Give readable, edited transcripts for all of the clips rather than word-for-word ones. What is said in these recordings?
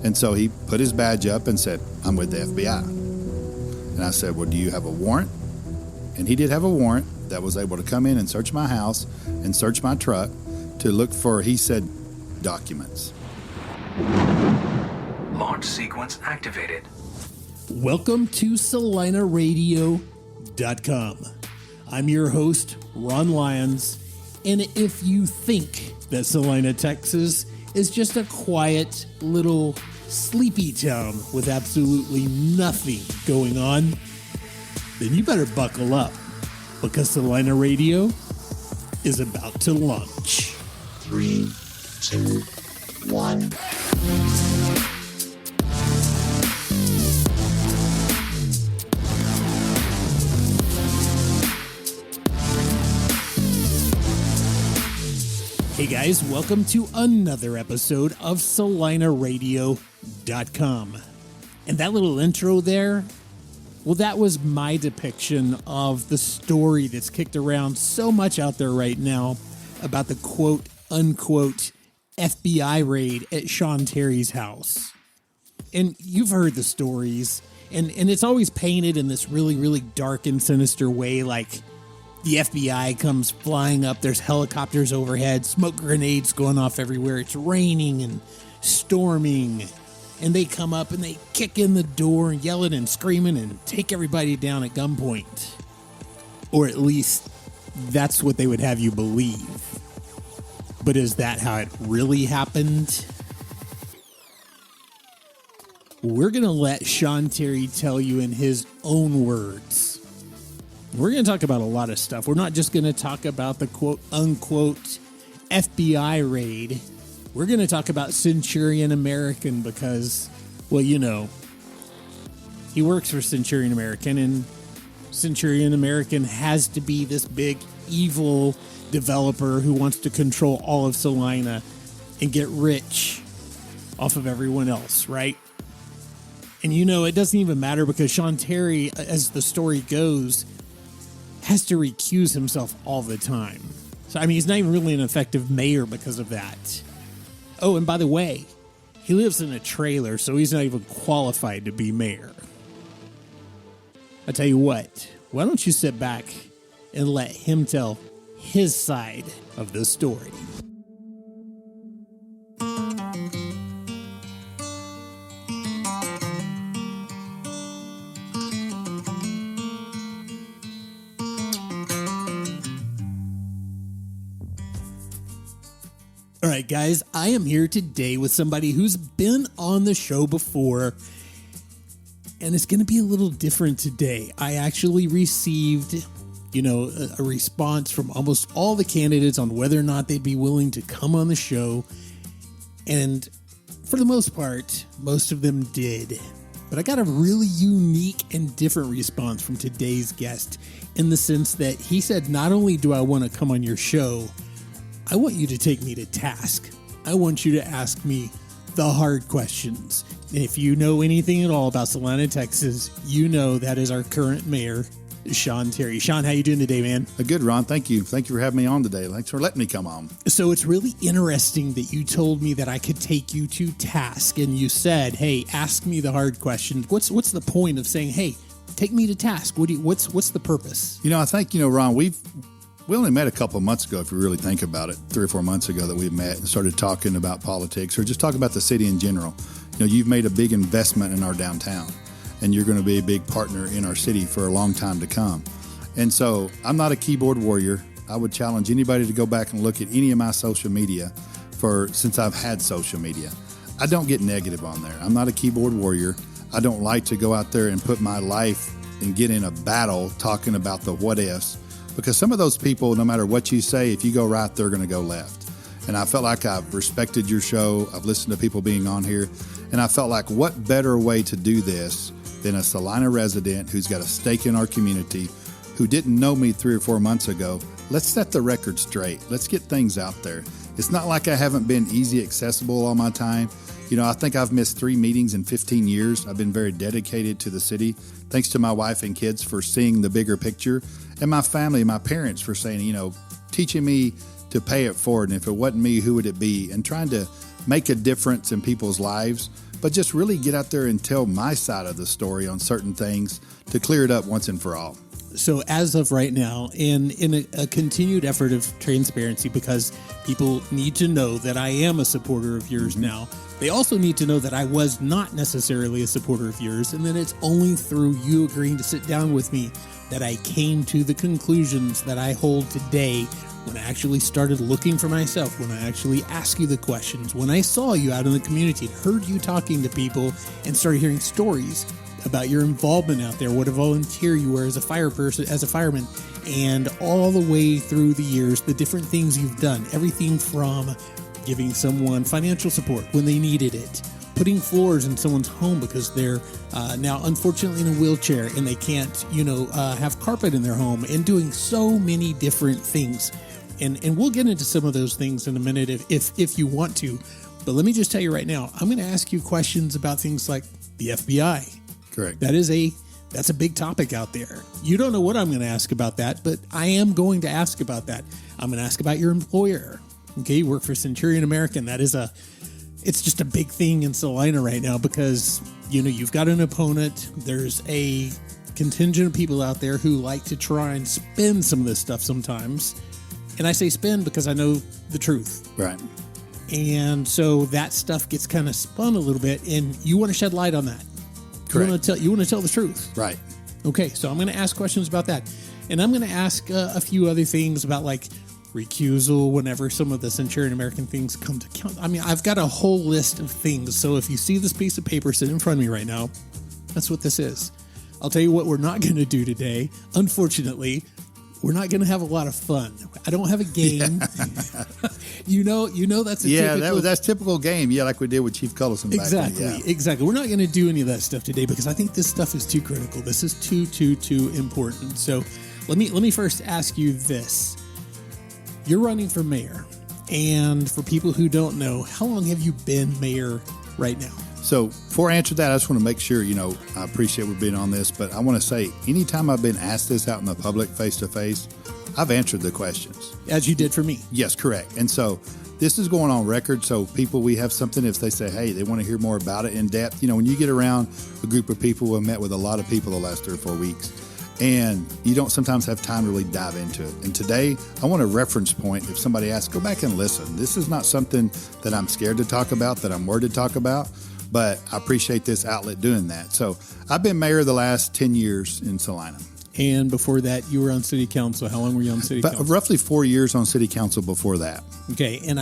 And so he put his badge up and said, "I'm with the FBI." And I said, "Well, do you have a warrant?" And he did have a warrant that was able to come in and search my house and search my truck to look for, he said, documents. Launch sequence activated. Welcome to CelinaRadio.com. I'm your host, Ron Lyons, and if you think that Celina, Texas is just a quiet little sleepy town with absolutely nothing going on, then you better buckle up, because Celina Radio is about to launch. 3, 2, 1. Hey guys, welcome to another episode of CelinaRadio.com. And that little intro there, well, that was my depiction of the story that's kicked around so much out there right now about the quote-unquote FBI raid at Sean Terry's house. And you've heard the stories, and it's always painted in this really, really dark and sinister way, like the FBI comes flying up, there's helicopters overhead, smoke grenades going off everywhere, it's raining and storming, and they come up and they kick in the door, yelling and screaming and take everybody down at gunpoint. Or at least that's what they would have you believe. But is that how it really happened? We're going to let Sean Terry tell you in his own words. We're going to talk about a lot of stuff. We're not just going to talk about the quote-unquote FBI raid. We're going to talk about Centurion American because, well, you know, he works for Centurion American, and Centurion American has to be this big, evil developer who wants to control all of Celina and get rich off of everyone else, right? And, you know, it doesn't even matter because Sean Terry, as the story goes, has to recuse himself all the time. So, I mean, he's not even really an effective mayor because of that. Oh, and by the way, he lives in a trailer, so he's not even qualified to be mayor. I tell you what, why don't you sit back and let him tell his side of the story. All right, guys, I am here today with somebody who's been on the show before, and it's going to be a little different today. I actually received, a response from almost all the candidates on whether or not they'd be willing to come on the show, and for the most part, most of them did. But I got a really unique and different response from today's guest in the sense that he said, not only do I want to come on your show, I want you to take me to task. I want you to ask me the hard questions. And if you know anything at all about Celina, Texas, you know that is our current mayor, Sean Terry. Sean, how you doing today, man? Good, Ron. Thank you. Thank you for having me on today. Thanks for letting me come on. So it's really interesting that you told me that I could take you to task, and you said, hey, ask me the hard questions. What's the point of saying, hey, take me to task? What's the purpose? I think, Ron, we only met a couple of months ago, if you really think about it, 3 or 4 months ago that we met and started talking about politics or just talking about the city in general. You've made a big investment in our downtown, and you're going to be a big partner in our city for a long time to come. And so I'm not a keyboard warrior. I would challenge anybody to go back and look at any of my social media since I've had social media. I don't get negative on there. I'm not a keyboard warrior. I don't like to go out there and put my life and get in a battle talking about the what ifs. Because some of those people, no matter what you say, if you go right, they're going to go left. And I felt like I've respected your show. I've listened to people being on here. And I felt like what better way to do this than a Celina resident who's got a stake in our community, who didn't know me 3 or 4 months ago. Let's set the record straight. Let's get things out there. It's not like I haven't been easy accessible all my time. I think I've missed 3 meetings in 15 years. I've been very dedicated to the city. Thanks to my wife and kids for seeing the bigger picture. And my family, my parents for saying, teaching me to pay it forward. And if it wasn't me, who would it be? And trying to make a difference in people's lives but just really get out there and tell my side of the story on certain things to clear it up once and for all. So as of right now, in a continued effort of transparency, because people need to know that I am a supporter of yours now, they also need to know that I was not necessarily a supporter of yours, and then it's only through you agreeing to sit down with me that I came to the conclusions that I hold today when I actually started looking for myself, when I actually asked you the questions, when I saw you out in the community and heard you talking to people and started hearing stories about your involvement out there, what a volunteer you were as a fireman, and all the way through the years, the different things you've done, everything from giving someone financial support when they needed it, putting floors in someone's home because they're now unfortunately in a wheelchair and they can't, have carpet in their home, and doing so many different things. And we'll get into some of those things in a minute if you want to. But let me just tell you right now, I'm going to ask you questions about things like the FBI. Correct. That's a big topic out there. You don't know what I'm going to ask about that, but I am going to ask about that. I'm going to ask about your employer. Okay, you work for Centurion American. It's just a big thing in Celina right now because, you've got an opponent. There's a contingent of people out there who like to try and spin some of this stuff sometimes. And I say spin because I know the truth. Right. And so that stuff gets kind of spun a little bit, and you want to shed light on that. Correct. You want to tell the truth. Right. Okay, so I'm going to ask questions about that. And I'm going to ask a few other things about like recusal whenever some of the Centurion American things come to count. I mean, I've got a whole list of things. So if you see this piece of paper sitting in front of me right now, that's what this is. I'll tell you what we're not going to do today. Unfortunately, we're not going to have a lot of fun. I don't have a game. That's a typical... that's typical game. Yeah, like we did with Chief Cullison back then. Exactly, exactly. We're not going to do any of that stuff today because I think this stuff is too critical. This is too important. So let me first ask you this. You're running for mayor. And for people who don't know, how long have you been mayor right now? So before I answer that, I just want to make sure, I appreciate we're being on this, but I want to say anytime I've been asked this out in the public face-to-face, I've answered the questions. As you did for me. Yes, correct. And so this is going on record. So we have something, if they say, hey, they want to hear more about it in depth. When you get around a group of people, we've met with a lot of people the last 3 or 4 weeks, and you don't sometimes have time to really dive into it. And today, I want a reference point. If somebody asks, go back and listen. This is not something that I'm scared to talk about, that I'm worried to talk about, but I appreciate this outlet doing that. So I've been mayor the last 10 years in Celina. And before that, you were on city council. How long were you on city council? Roughly 4 years on city council before that. Okay, and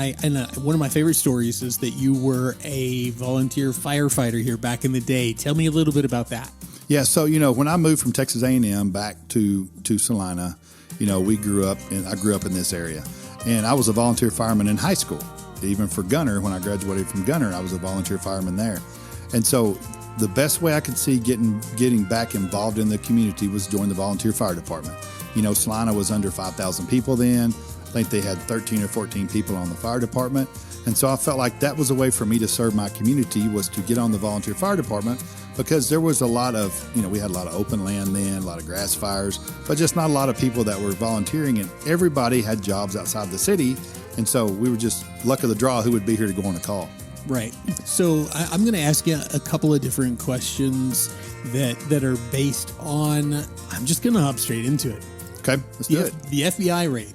one of my favorite stories is that you were a volunteer firefighter here back in the day. Tell me a little bit about that. Yeah, so when I moved from Texas A&M back to Celina, I grew up in this area, and I was a volunteer fireman in high school. Even for Gunner, when I graduated from Gunner, I was a volunteer fireman there. And so the best way I could see getting back involved in the community was join the volunteer fire department. Celina was under 5,000 people then. I think they had 13 or 14 people on the fire department. And so I felt like that was a way for me to serve my community, was to get on the volunteer fire department, because there was a lot of, we had a lot of open land then, a lot of grass fires, but just not a lot of people that were volunteering, and everybody had jobs outside the city. And so we were just luck of the draw who would be here to go on a call. Right. So I'm going to ask you a couple of different questions that are based on, I'm just going to hop straight into it. Okay, let's do it. The FBI raid.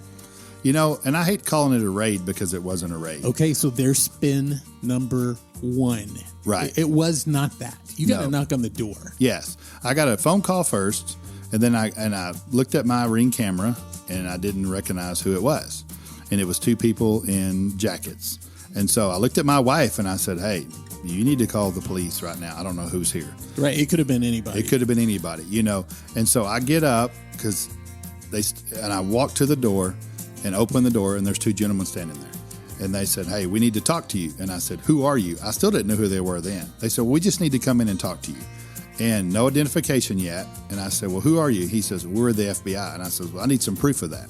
And I hate calling it a raid because it wasn't a raid. Okay, so there's spin number 1. Right. It was not that. You got to knock on the door. Yes. I got a phone call first, and then I looked at my Ring camera, and I didn't recognize who it was. And it was 2 people in jackets. And so I looked at my wife, and I said, hey, you need to call the police right now. I don't know who's here. Right. It could have been anybody. It could have been anybody, And so I get up and I walk to the door and open the door, and there's 2 gentlemen standing there. And they said, hey, we need to talk to you. And I said, who are you? I still didn't know who they were then. They said, well, we just need to come in and talk to you. And no identification yet. And I said, well, who are you? He says, we're the FBI. And I said, well, I need some proof of that.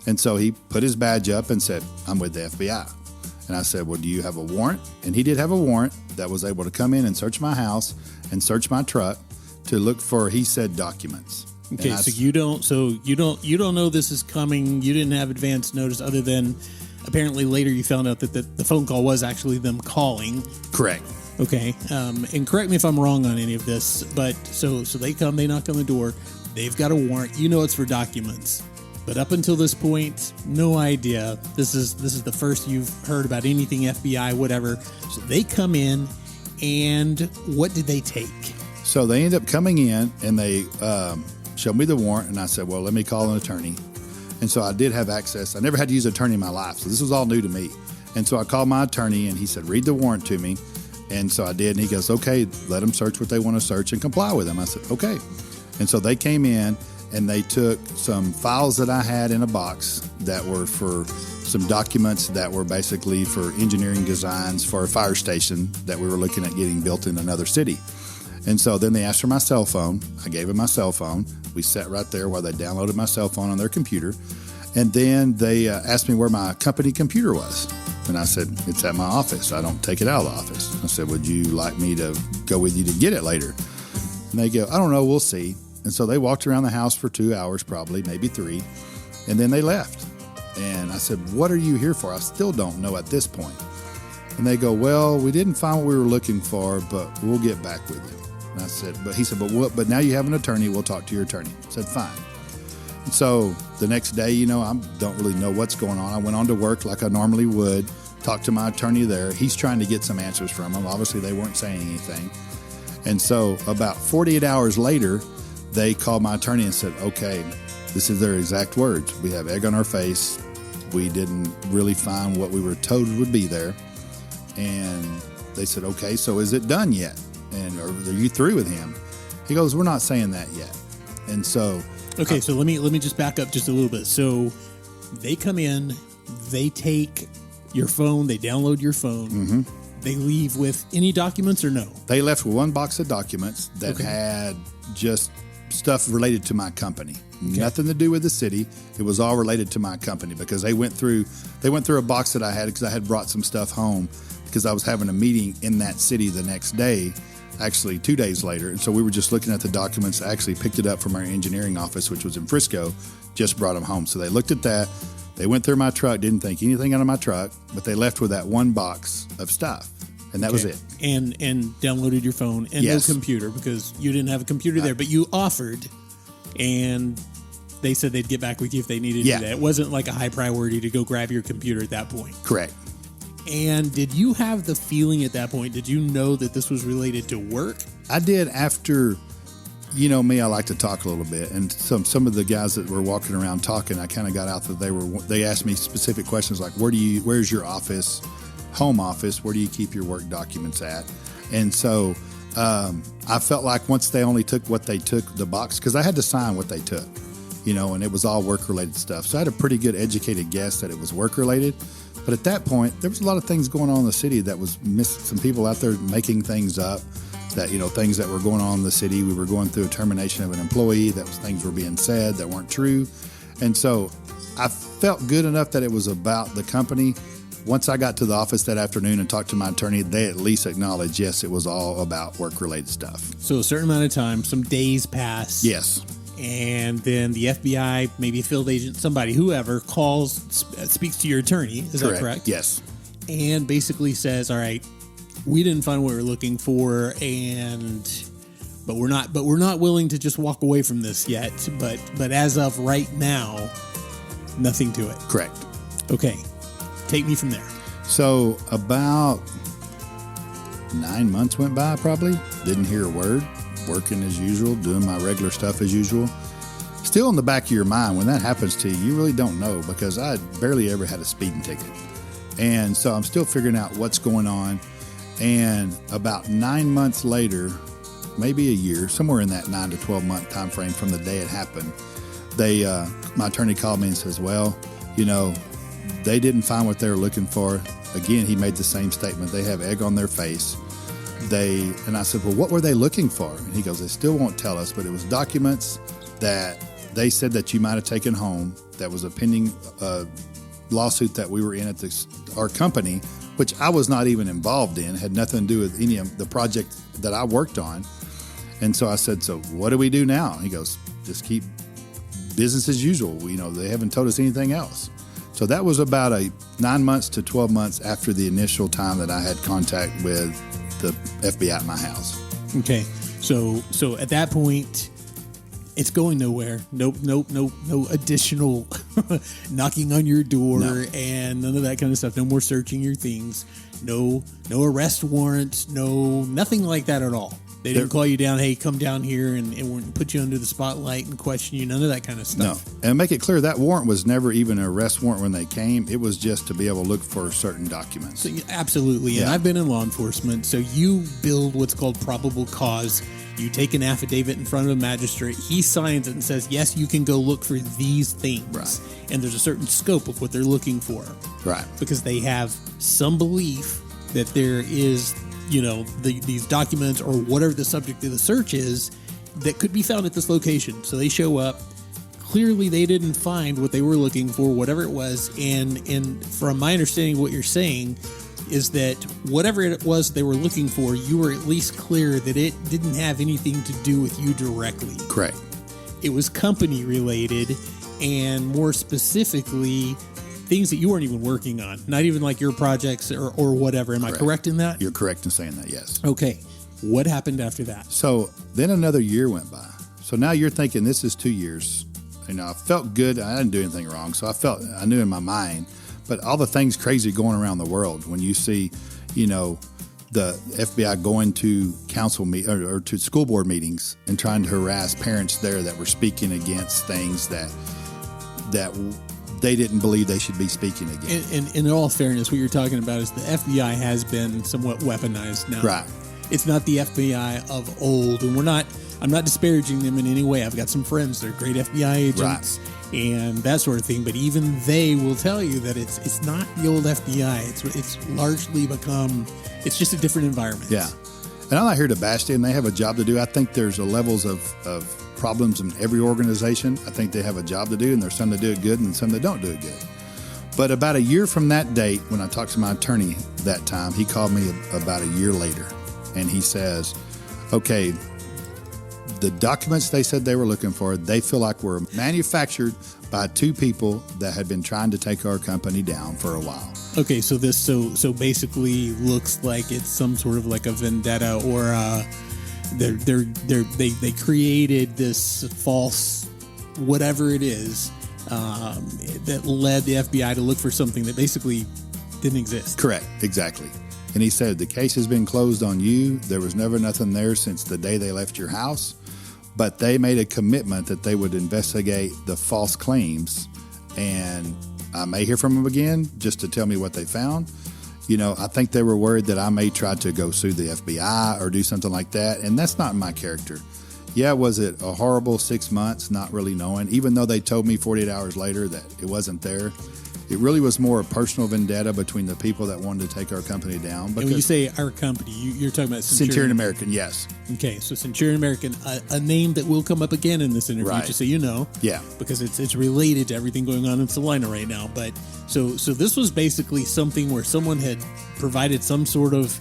And so he put his badge up and said, I'm with the FBI. And I said, well, do you have a warrant? And he did have a warrant that was able to come in and search my house and search my truck to look for, he said, documents. Okay, so you don't know this is coming. You didn't have advance notice, other than apparently later you found out that the phone call was actually them calling. Correct. Okay. And correct me if I'm wrong on any of this, but so they come, they knock on the door, they've got a warrant, you know it's for documents. But up until this point, no idea. This is the first you've heard about anything FBI, whatever. So they come in, and what did they take? So they end up coming in, and they showed me the warrant, and I said, well, let me call an attorney. And so I did have access. I never had to use an attorney in my life, so this was all new to me. And so I called my attorney, and he said, read the warrant to me. And so I did, and he goes, okay, let them search what they want to search and comply with them. I said, okay. And so they came in, and they took some files that I had in a box that were for some documents that were basically for engineering designs for a fire station that we were looking at getting built in another city. And so then they asked for my cell phone. I gave them my cell phone. We sat right there while they downloaded my cell phone on their computer. And then they asked me where my company computer was. And I said, it's at my office. I don't take it out of the office. I said, would you like me to go with you to get it later? And they go, I don't know, we'll see. And so they walked around the house for 2 hours, probably, maybe 3. And then they left. And I said, what are you here for? I still don't know at this point. And they go, well, we didn't find what we were looking for, but we'll get back with you. And I said, but he said, but what? But now you have an attorney. We'll talk to your attorney. I said, fine. And so the next day, I don't really know what's going on. I went on to work like I normally would, talked to my attorney there. He's trying to get some answers from them. Obviously, they weren't saying anything. And so about 48 hours later, they called my attorney and said, okay, this is their exact words. We have egg on our face. We didn't really find what we were told would be there. And they said, okay, so is it done yet? And are you through with him? He goes, we're not saying that yet. And so... Okay, so let me just back up just a little bit. So they come in, they take your phone, they download your phone. Mm-hmm. They leave with any documents or no? They left with one box of documents that had just stuff related to my company. Okay. Nothing to do with the city. It was all related to my company because they went through a box that I had because I had brought some stuff home because I was having a meeting in that city the next day, actually 2 days later. And so we were just looking at the documents, actually picked it up from our engineering office, which was in Frisco, just brought them home. So they looked at that. They went through my truck, didn't think anything out of my truck, but they left with that one box of stuff. And that was it. And downloaded your phone and no computer because you didn't have a computer there, but you offered, and they said they'd get back with you if they needed to do that. It wasn't like a high priority to go grab your computer at that point. Correct. And did you have the feeling at that point, did you know that this was related to work? I did after, me, I like to talk a little bit. And some of the guys that were walking around talking, I kind of got out that they asked me specific questions like, where's your office, home office? Where do you keep your work documents at? And so I felt like once they only took what they took, the box, because I had to sign what they took, and it was all work-related stuff. So I had a pretty good educated guess that it was work-related. But at that point, there was a lot of things going on in the city that was some people out there making things up, that, things that were going on in the city. We were going through a termination of an employee, things were being said that weren't true. And so I felt good enough that it was about the company. Once I got to the office that afternoon and talked to my attorney, they at least acknowledged, yes, it was all about work-related stuff. So a certain amount of time, some days pass. Yes. And then the FBI, maybe a field agent, somebody, whoever, speaks to your attorney. Is that correct? Yes. And basically says, all right, we didn't find what we were looking for, but we're not willing to just walk away from this yet. But as of right now, nothing to it. Correct. Okay. Take me from there. So about 9 months went by, probably. Didn't hear a word. Working as usual, doing my regular stuff as usual. Still in the back of your mind, when that happens to you, you really don't know, because I barely ever had a speeding ticket. And so I'm still figuring out what's going on. And about 9 months later, maybe a year, somewhere in that 9 to 12 month time frame from the day it happened, my attorney called me and says, well, they didn't find what they were looking for. Again, he made the same statement. They have egg on their face. And I said, well, what were they looking for? And he goes, they still won't tell us, but it was documents that they said that you might have taken home. That was a pending lawsuit that we were in at our company, which I was not even involved in, had nothing to do with any of the project that I worked on. And so I said, so what do we do now? He goes, just keep business as usual. They haven't told us anything else. So that was about 9 months to 12 months after the initial time that I had contact with the FBI at my house. Okay. So at that point, it's going nowhere. No additional knocking on your door and none of that kind of stuff. No more searching your things. No arrest warrants. Nothing like that at all. They didn't call you down. Hey, come down here and put you under the spotlight and question you. None of that kind of stuff. No, and make it clear that warrant was never even an arrest warrant when they came. It was just to be able to look for certain documents. So, absolutely, and I've been in law enforcement. So you build what's called probable cause. You take an affidavit in front of a magistrate. He signs it and says, yes, you can go look for these things. Right. And there's a certain scope of what they're looking for. Right. Because they have some belief that there is, these documents or whatever the subject of the search is that could be found at this location. So they show up. Clearly, they didn't find what they were looking for, whatever it was. And from my understanding, what you're saying is that whatever it was they were looking for, you were at least clear that it didn't have anything to do with you directly. Correct. It was company related, and more specifically, things that you weren't even working on, not even like your projects or whatever. Am I correct in that? You're correct in saying that, yes. Okay. What happened after that? So then another year went by. So now you're thinking this is 2 years. I felt good. I didn't do anything wrong. So I knew in my mind. But all the things crazy going around the world when you see, the FBI going to council or to school board meetings and trying to harass parents there that were speaking against things that they didn't believe they should be speaking against. And in all fairness, what you're talking about is the FBI has been somewhat weaponized now. Right. It's not the FBI of old, and I'm not disparaging them in any way. I've got some friends, they're great FBI agents. Right. And that sort of thing, but even they will tell you that it's not the old FBI. It's largely become, it's just a different environment. Yeah, and I'm not here to bash them. They have a job to do. I think there's levels of problems in every organization. I think they have a job to do, and there's some that do it good and some that don't do it good. But about a year from that date, when I talked to my attorney that time, he called me about a year later, and he says, okay, the documents they said they were looking for, they feel like were manufactured by two people that had been trying to take our company down for a while. Okay, so this so basically looks like it's some sort of like a vendetta, or they created this false whatever it is that led the FBI to look for something that basically didn't exist. Correct, exactly. And he said the case has been closed on you. There was never nothing there since the day they left your house. But they made a commitment that they would investigate the false claims, and I may hear from them again just to tell me what they found. I think they were worried that I may try to go sue the FBI or do something like that, and that's not my character. Yeah, was it a horrible 6 months not really knowing, even though they told me 48 hours later that it wasn't there? It really was more a personal vendetta between the people that wanted to take our company down. And when you say our company, you're talking about Centurion American, yes. Okay, so Centurion American, a name that will come up again in this interview, right. Just so you know. Yeah. Because it's related to everything going on in Celina right now. But so this was basically something where someone had provided some sort of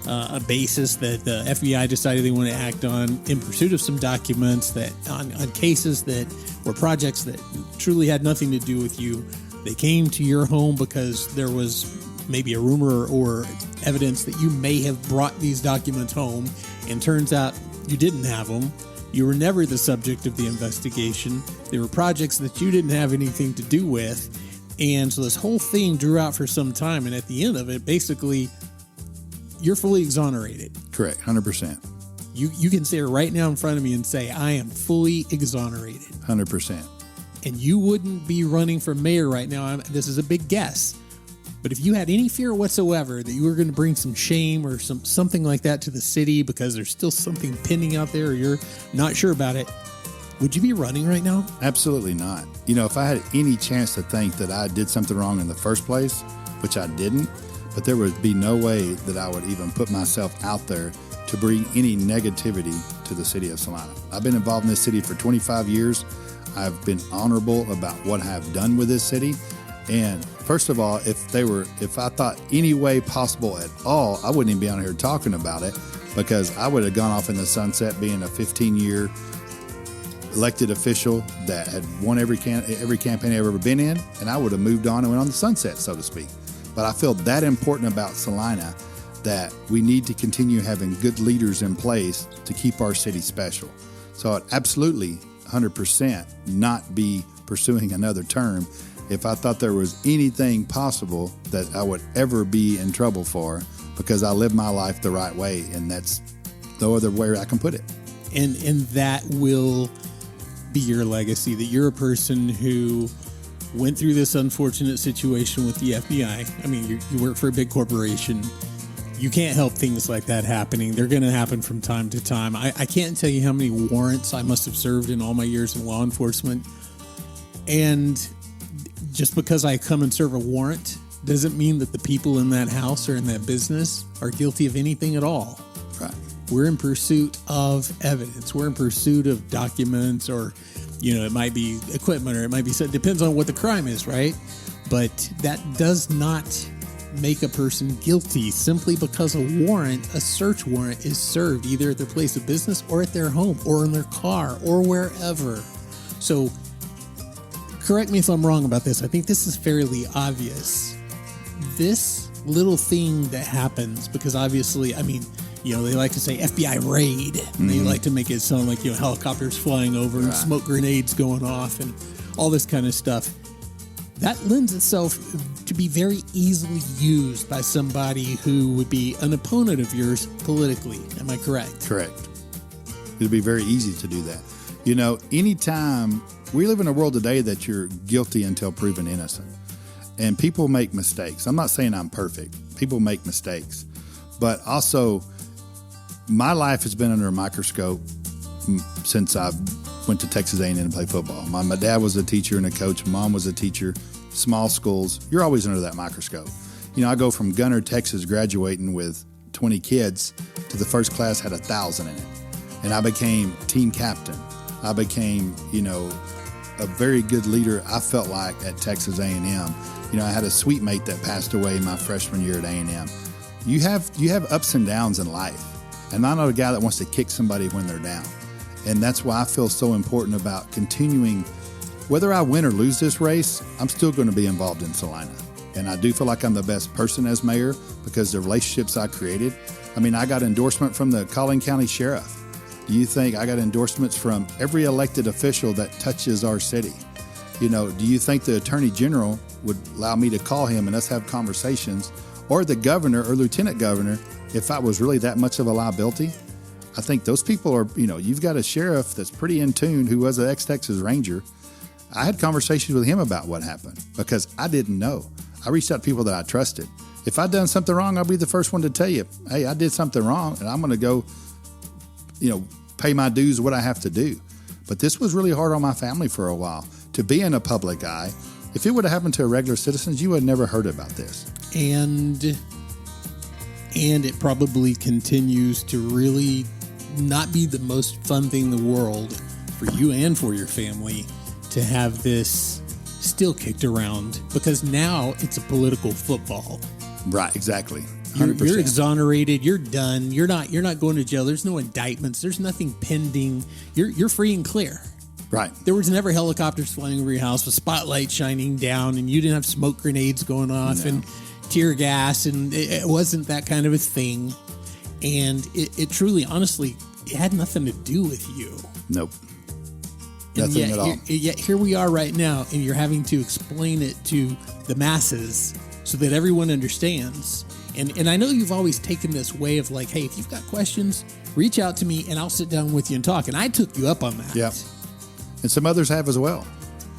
a basis that the FBI decided they want to act on in pursuit of some documents that on cases that were projects that truly had nothing to do with you. They came to your home because there was maybe a rumor or evidence that you may have brought these documents home, and turns out you didn't have them. You were never the subject of the investigation. They were projects that you didn't have anything to do with, and so this whole thing drew out for some time, and at the end of it, basically, you're fully exonerated. Correct, 100%. You can say it right now in front of me and say, I am fully exonerated. 100%. And you wouldn't be running for mayor right now. This is a big guess. But if you had any fear whatsoever that you were going to bring some shame or something like that to the city because there's still something pending out there or you're not sure about it, would you be running right now? Absolutely not. If I had any chance to think that I did something wrong in the first place, which I didn't, but there would be no way that I would even put myself out there to bring any negativity to the city of Celina. I've been involved in this city for 25 years. I've been honorable about what I've done with this city. And first of all, if I thought any way possible at all, I wouldn't even be on here talking about it, because I would have gone off in the sunset being a 15-year elected official that had won every campaign I've ever been in, and I would have moved on and went on the sunset, so to speak. But I feel that important about Celina that we need to continue having good leaders in place to keep our city special. So I'd absolutely 100% not be pursuing another term if I thought there was anything possible that I would ever be in trouble for, because I live my life the right way, and that's no other way I can put it. And that will be your legacy, that you're a person who went through this unfortunate situation with the FBI. I mean, you work for a big corporation. You can't help things like that happening. They're going to happen from time to time. I can't tell you how many warrants I must have served in all my years in law enforcement. And just because I come and serve a warrant doesn't mean that the people in that house or in that business are guilty of anything at all. Right. We're in pursuit of evidence. We're in pursuit of documents, or, it might be equipment, or it might be, it depends on what the crime is, right? But that does not make a person guilty simply because a search warrant is served either at their place of business or at their home or in their car or wherever. So correct me if I'm wrong about this. I think this is fairly obvious. This little thing that happens, because obviously, they like to say FBI raid, and they like to make it sound like, helicopters flying over and smoke grenades going off and all this kind of stuff. That lends itself to be very easily used by somebody who would be an opponent of yours politically. Am I correct? Correct. It'd be very easy to do that. Anytime we live in a world today that you're guilty until proven innocent, and people make mistakes. I'm not saying I'm perfect. People make mistakes, but also my life has been under a microscope since I went to Texas A&M and played football. My dad was a teacher and a coach. Mom was a teacher. Small schools, you're always under that microscope. I go from Gunner, Texas, graduating with 20 kids to the first class had 1,000 in it. And I became team captain. I became, a very good leader, I felt like, at Texas A&M. I had a suite mate that passed away my freshman year at A&M. You have ups and downs in life. And I'm not a guy that wants to kick somebody when they're down. And that's why I feel so important about continuing. Whether I win or lose this race, I'm still going to be involved in Celina. And I do feel like I'm the best person as mayor because the relationships I created. I got endorsement from the Collin County Sheriff. Do you think I got endorsements from every elected official that touches our city? Do you think the Attorney General would allow me to call him and us have conversations, or the governor or lieutenant governor, if I was really that much of a liability? I think those people are, you've got a sheriff that's pretty in tune who was an ex-Texas Ranger. I had conversations with him about what happened because I didn't know. I reached out to people that I trusted. If I'd done something wrong, I'll be the first one to tell you, hey, I did something wrong and I'm going to go, pay my dues, what I have to do. But this was really hard on my family for a while to be in a public eye. If it would have happened to a regular citizens, you would have never heard about this. And it probably continues to really not be the most fun thing in the world for you and for your family to have this still kicked around, because now it's a political football. Right, exactly. 100%. You're exonerated. You're done. You're not going to jail. There's no indictments. There's nothing pending. You're free and clear. Right. There was never helicopters flying over your house with spotlights shining down, and you didn't have smoke grenades going off and tear gas, and it wasn't that kind of a thing. And it truly, honestly, it had nothing to do with you. Nope. Nothing at all. Yet here we are right now, and you're having to explain it to the masses so that everyone understands. And I know you've always taken this way of like, hey, if you've got questions, reach out to me and I'll sit down with you and talk. And I took you up on that. Yeah. And some others have as well.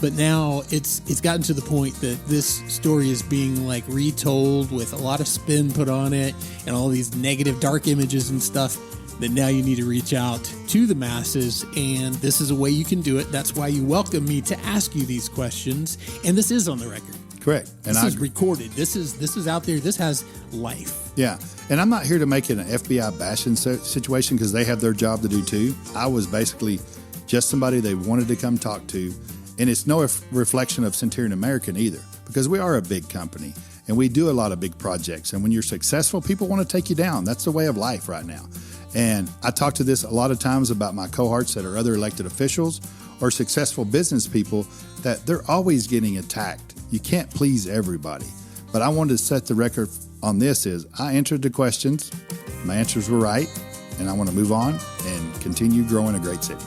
But now it's gotten to the point that this story is being like retold with a lot of spin put on it and all these negative dark images and stuff, that now you need to reach out to the masses, and this is a way you can do it. That's why you welcome me to ask you these questions, and this is on the record. Correct. And this is recorded. This is out there. This has life. Yeah. And I'm not here to make it an FBI bashing situation, because they have their job to do too. I was basically just somebody they wanted to come talk to. And it's no reflection of Centurion American either, because we are a big company and we do a lot of big projects. And when you're successful, people want to take you down. That's the way of life right now. And I talk to this a lot of times about my cohorts that are other elected officials or successful business people, that they're always getting attacked. You can't please everybody. But I wanted to set the record on this is I answered the questions, my answers were right, and I want to move on and continue growing a great city.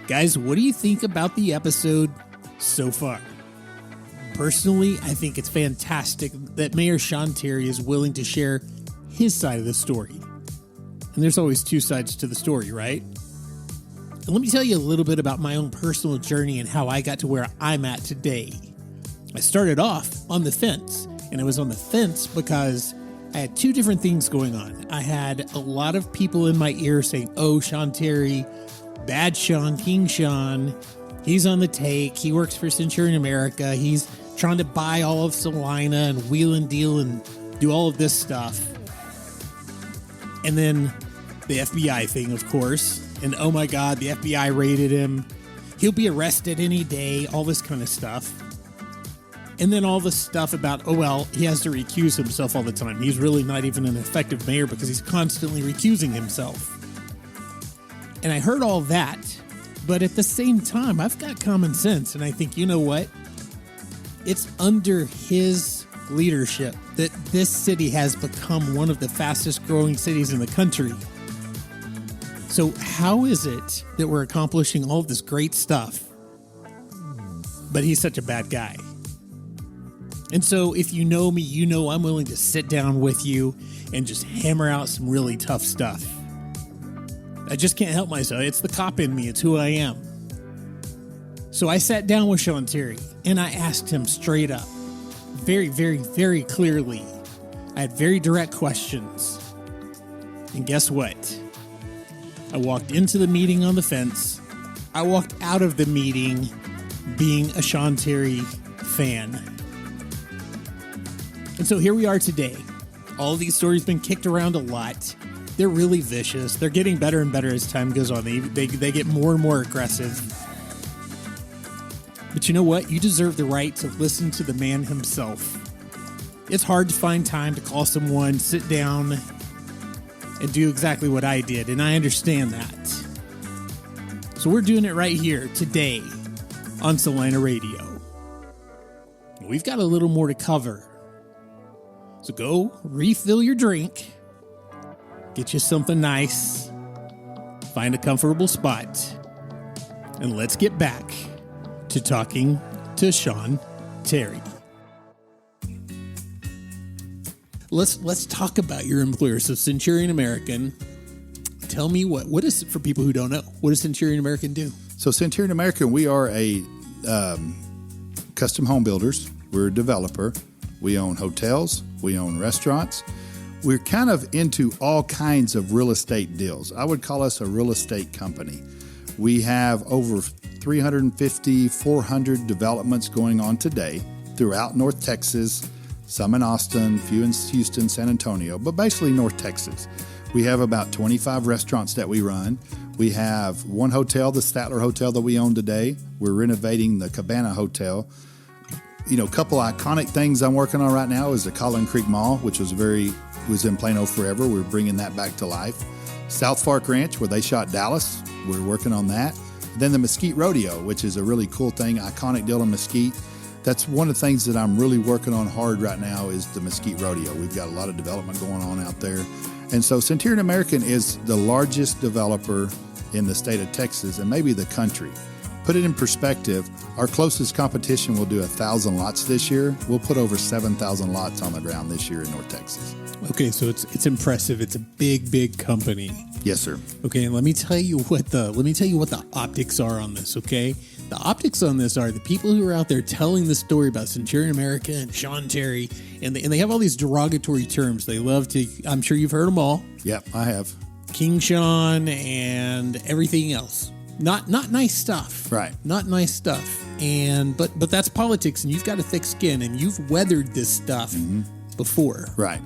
Guys, what do you think about the episode so far? Personally, I think it's fantastic that Mayor Sean Terry is willing to share his side of the story. And there's always two sides to the story, right? And let me tell you a little bit about my own personal journey and how I got to where I'm at today. I started off on the fence, and I was on the fence because I had two different things going on. I had a lot of people in my ear saying, oh, Sean Terry, bad Sean, King Sean, he's on the take. He works for Centurion America. He's trying to buy all of Celina and wheel and deal and do all of this stuff. And then the FBI thing, of course. And oh my God, the FBI raided him. He'll be arrested any day, all this kind of stuff. And then all this stuff about, oh, well, he has to recuse himself all the time. He's really not even an effective mayor because he's constantly recusing himself. And I heard all that, but at the same time, I've got common sense. And I think, you know what? It's under his leadership that this city has become one of the fastest growing cities in the country. So how is it that we're accomplishing all of this great stuff, but he's such a bad guy? And so if you know me, you know I'm willing to sit down with you and just hammer out some really tough stuff. I just can't help myself. It's the cop in me. It's who I am. So I sat down with Sean Terry and I asked him straight up, very, very, very clearly. I had very direct questions. And guess what? I walked into the meeting on the fence. I walked out of the meeting being a Sean Terry fan. And so here we are today. All of these stories have been kicked around a lot. They're really vicious. They're getting better and better as time goes on. They get more and more aggressive. But you know what? You deserve the right to listen to the man himself. It's hard to find time to call someone, sit down, and do exactly what I did, and I understand that. So we're doing it right here today on Celina Radio. We've got a little more to cover. So go refill your drink, get you something nice, find a comfortable spot, and let's get back to talking to Sean Terry. Let's talk about your employer. So Centurion American, tell me what is, for people who don't know, what does Centurion American do? So Centurion American, we are a custom home builders. We're a developer. We own hotels. We own restaurants. We're kind of into all kinds of real estate deals. I would call us a real estate company. We have over 350, 400 developments going on today throughout North Texas, some in Austin, few in Houston, San Antonio, but basically North Texas. We have about 25 restaurants that we run. We have one hotel, the Statler Hotel that we own today. We're renovating the Cabana Hotel. You know, a couple iconic things I'm working on right now is the Collin Creek Mall, which was in Plano forever. We're bringing that back to life. South Fork Ranch, where they shot Dallas. We're working on that. Then the Mesquite Rodeo, which is a really cool thing, iconic deal in Mesquite. That's one of the things that I'm really working on hard right now is the Mesquite Rodeo. We've got a lot of development going on out there. And so Centurion American is the largest developer in the state of Texas and maybe the country. Put it in perspective, our closest competition will do 1,000 lots this year. We'll put over 7,000 lots on the ground this year in North Texas. Okay, so it's impressive. It's a big company. Yes, sir. Okay, and let me tell you what the optics are on this, okay? The optics on this are the people who are out there telling the story about Centurion America and Sean Terry, and they have all these derogatory terms. They love to, I'm sure you've heard them all. Yep, I have. King Sean and everything else. Not nice stuff. Right. Not nice stuff. And but that's politics, and you've got a thick skin, and you've weathered this stuff before. Right.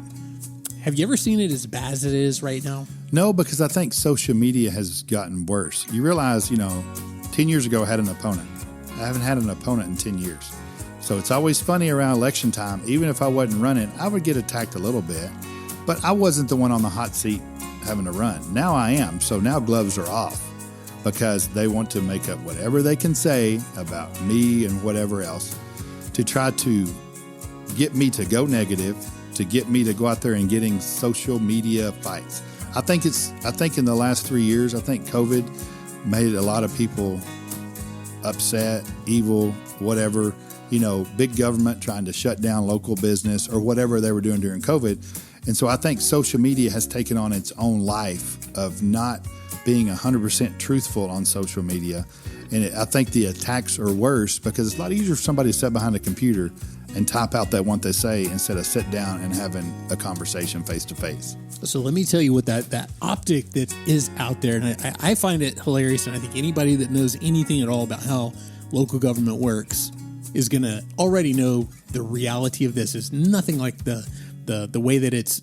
Have you ever seen it as bad as it is right now? No, because I think social media has gotten worse. You realize, 10 years ago I had an opponent. I haven't had an opponent in 10 years. So it's always funny around election time. Even if I wasn't running, I would get attacked a little bit. But I wasn't the one on the hot seat having to run. Now I am. So now gloves are off. because they want to make up whatever they can say about me and whatever else to try to get me to go negative, to get me to go out there and getting social media fights. I think in the last 3 years, I think COVID made a lot of people upset, evil, whatever, big government trying to shut down local business or whatever they were doing during COVID. And so I think social media has taken on its own life of not being 100% truthful on social media. And I think the attacks are worse because it's a lot easier for somebody to sit behind a computer and type out that what they say instead of sit down and having a conversation face to face. So let me tell you what that optic that is out there. And I find it hilarious. And I think anybody that knows anything at all about how local government works is going to already know the reality of this is nothing like the way that it's,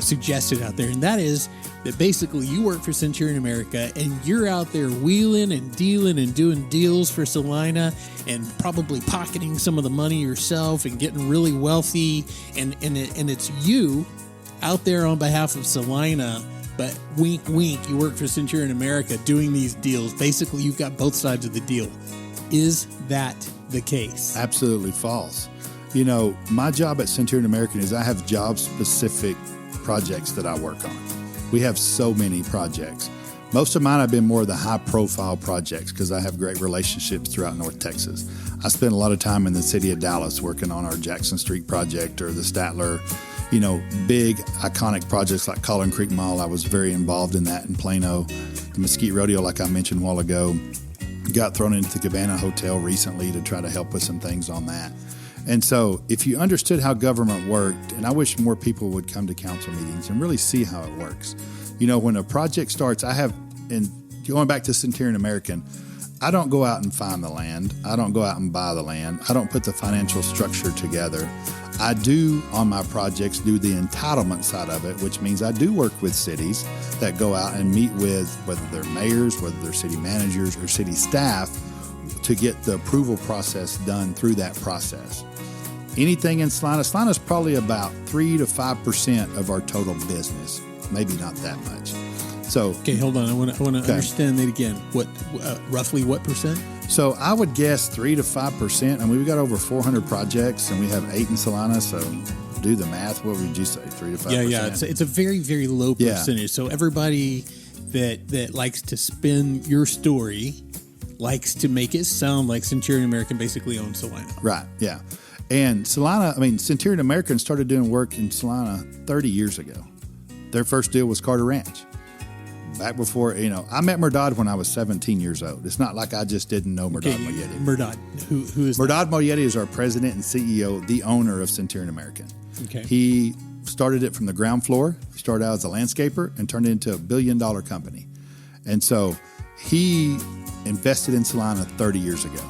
suggested out there. And that is that basically you work for Centurion America and you're out there wheeling and dealing and doing deals for Celina and probably pocketing some of the money yourself and getting really wealthy. And it's you out there on behalf of Celina, but wink, wink, you work for Centurion America doing these deals. Basically, you've got both sides of the deal. Is that the case? Absolutely false. My job at Centurion American is I have job-specific projects that I work on. We have so many projects. Most of mine have been more of the high-profile projects because I have great relationships throughout North Texas. I spend a lot of time in the city of Dallas working on our Jackson Street project or the Statler, big, iconic projects like Collin Creek Mall. I was very involved in that in Plano. The Mesquite Rodeo, like I mentioned a while ago, got thrown into the Cabana Hotel recently to try to help with some things on that. And so if you understood how government worked, and I wish more people would come to council meetings and really see how it works. When a project starts, and going back to Centurion American, I don't go out and find the land. I don't go out and buy the land. I don't put the financial structure together. I do, on my projects, do the entitlement side of it, which means I do work with cities that go out and meet with, whether they're mayors, whether they're city managers or city staff, to get the approval process done through that process. Anything in Celina is probably about 3 to 5% of our total business, maybe not that much. So, okay, hold on. I want to understand that again. What roughly what percent? So I would guess 3 to 5%. I mean, we've got over 400 projects, and we have 8 in Celina. So do the math. What would you say? 3 to 5%? Yeah. It's a very, very low percentage. Yeah. So everybody that likes to spin your story likes to make it sound like Centurion American basically owns Celina. Right. Yeah. And Centurion American started doing work in Celina 30 years ago. Their first deal was Carter Ranch. Back before, I met Murdad when I was 17 years old. It's not like I just didn't know Murdad Moyetti. Murdad, who is Murdad Moyetti is our president and CEO, the owner of Centurion American. Okay. He started it from the ground floor. He started out as a landscaper and turned it into a $1 billion company. And so he invested in Celina 30 years ago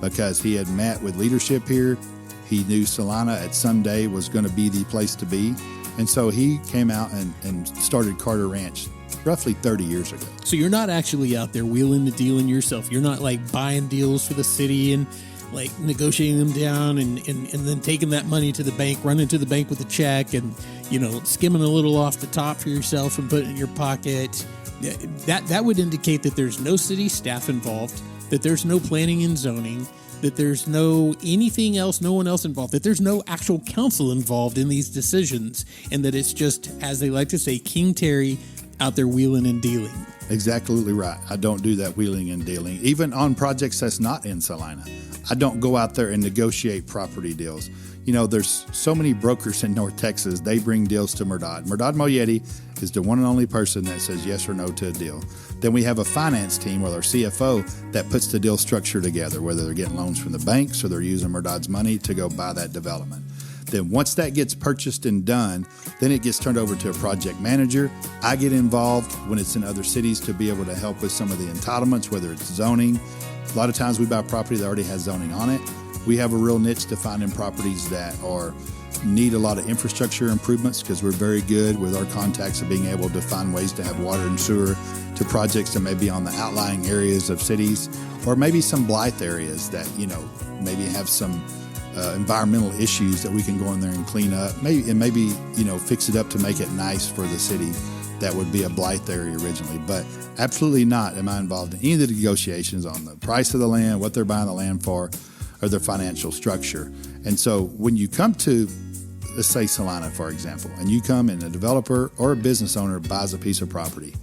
because he had met with leadership here. He knew Celina at some day was going to be the place to be. And so he came out and started Carter Ranch roughly 30 years ago. So you're not actually out there wheeling and dealing yourself. You're not like buying deals for the city and like negotiating them down and then taking that money to the bank, running to the bank with a check and, skimming a little off the top for yourself and putting it in your pocket. That would indicate that there's no city staff involved, that there's no planning and zoning, that there's no anything else, no one else involved, that there's no actual council involved in these decisions, and that it's just, as they like to say, King Terry out there wheeling and dealing. Exactly right. I don't do that wheeling and dealing. Even on projects that's not in Celina, I don't go out there and negotiate property deals. There's so many brokers in North Texas, they bring deals to Murdad. Murdad Moyetti is the one and only person that says yes or no to a deal. Then we have a finance team with our CFO that puts the deal structure together, whether they're getting loans from the banks or they're using Murdad's money to go buy that development. Then once that gets purchased and done, then it gets turned over to a project manager. I get involved when it's in other cities to be able to help with some of the entitlements, whether it's zoning. A lot of times we buy property that already has zoning on it. We have a real niche to finding properties that need a lot of infrastructure improvements because we're very good with our contacts of being able to find ways to have water and sewer to projects that may be on the outlying areas of cities or maybe some blight areas that, maybe have some environmental issues that we can go in there and clean up, maybe fix it up to make it nice for the city. that would be a Blythe area originally. But absolutely not am I involved in any of the negotiations on the price of the land, what they're buying the land for, or their financial structure. And so when you come to, let's say Celina, for example, and you come and a developer or a business owner buys a piece of property,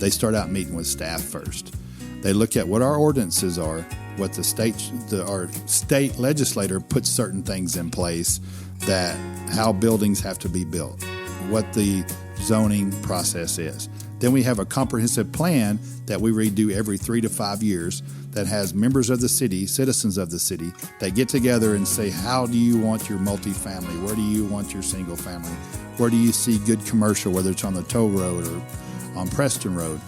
they start out meeting with staff first. They look at what our ordinances are, what our state legislator puts certain things in place, that how buildings have to be built, what the zoning process is. Then we have a comprehensive plan that we redo every 3 to 5 years that has members of the city, citizens of the city, that get together and say, how do you want your multifamily? Where do you want your single family? Where do you see good commercial, whether it's on the toll road or on Preston Road?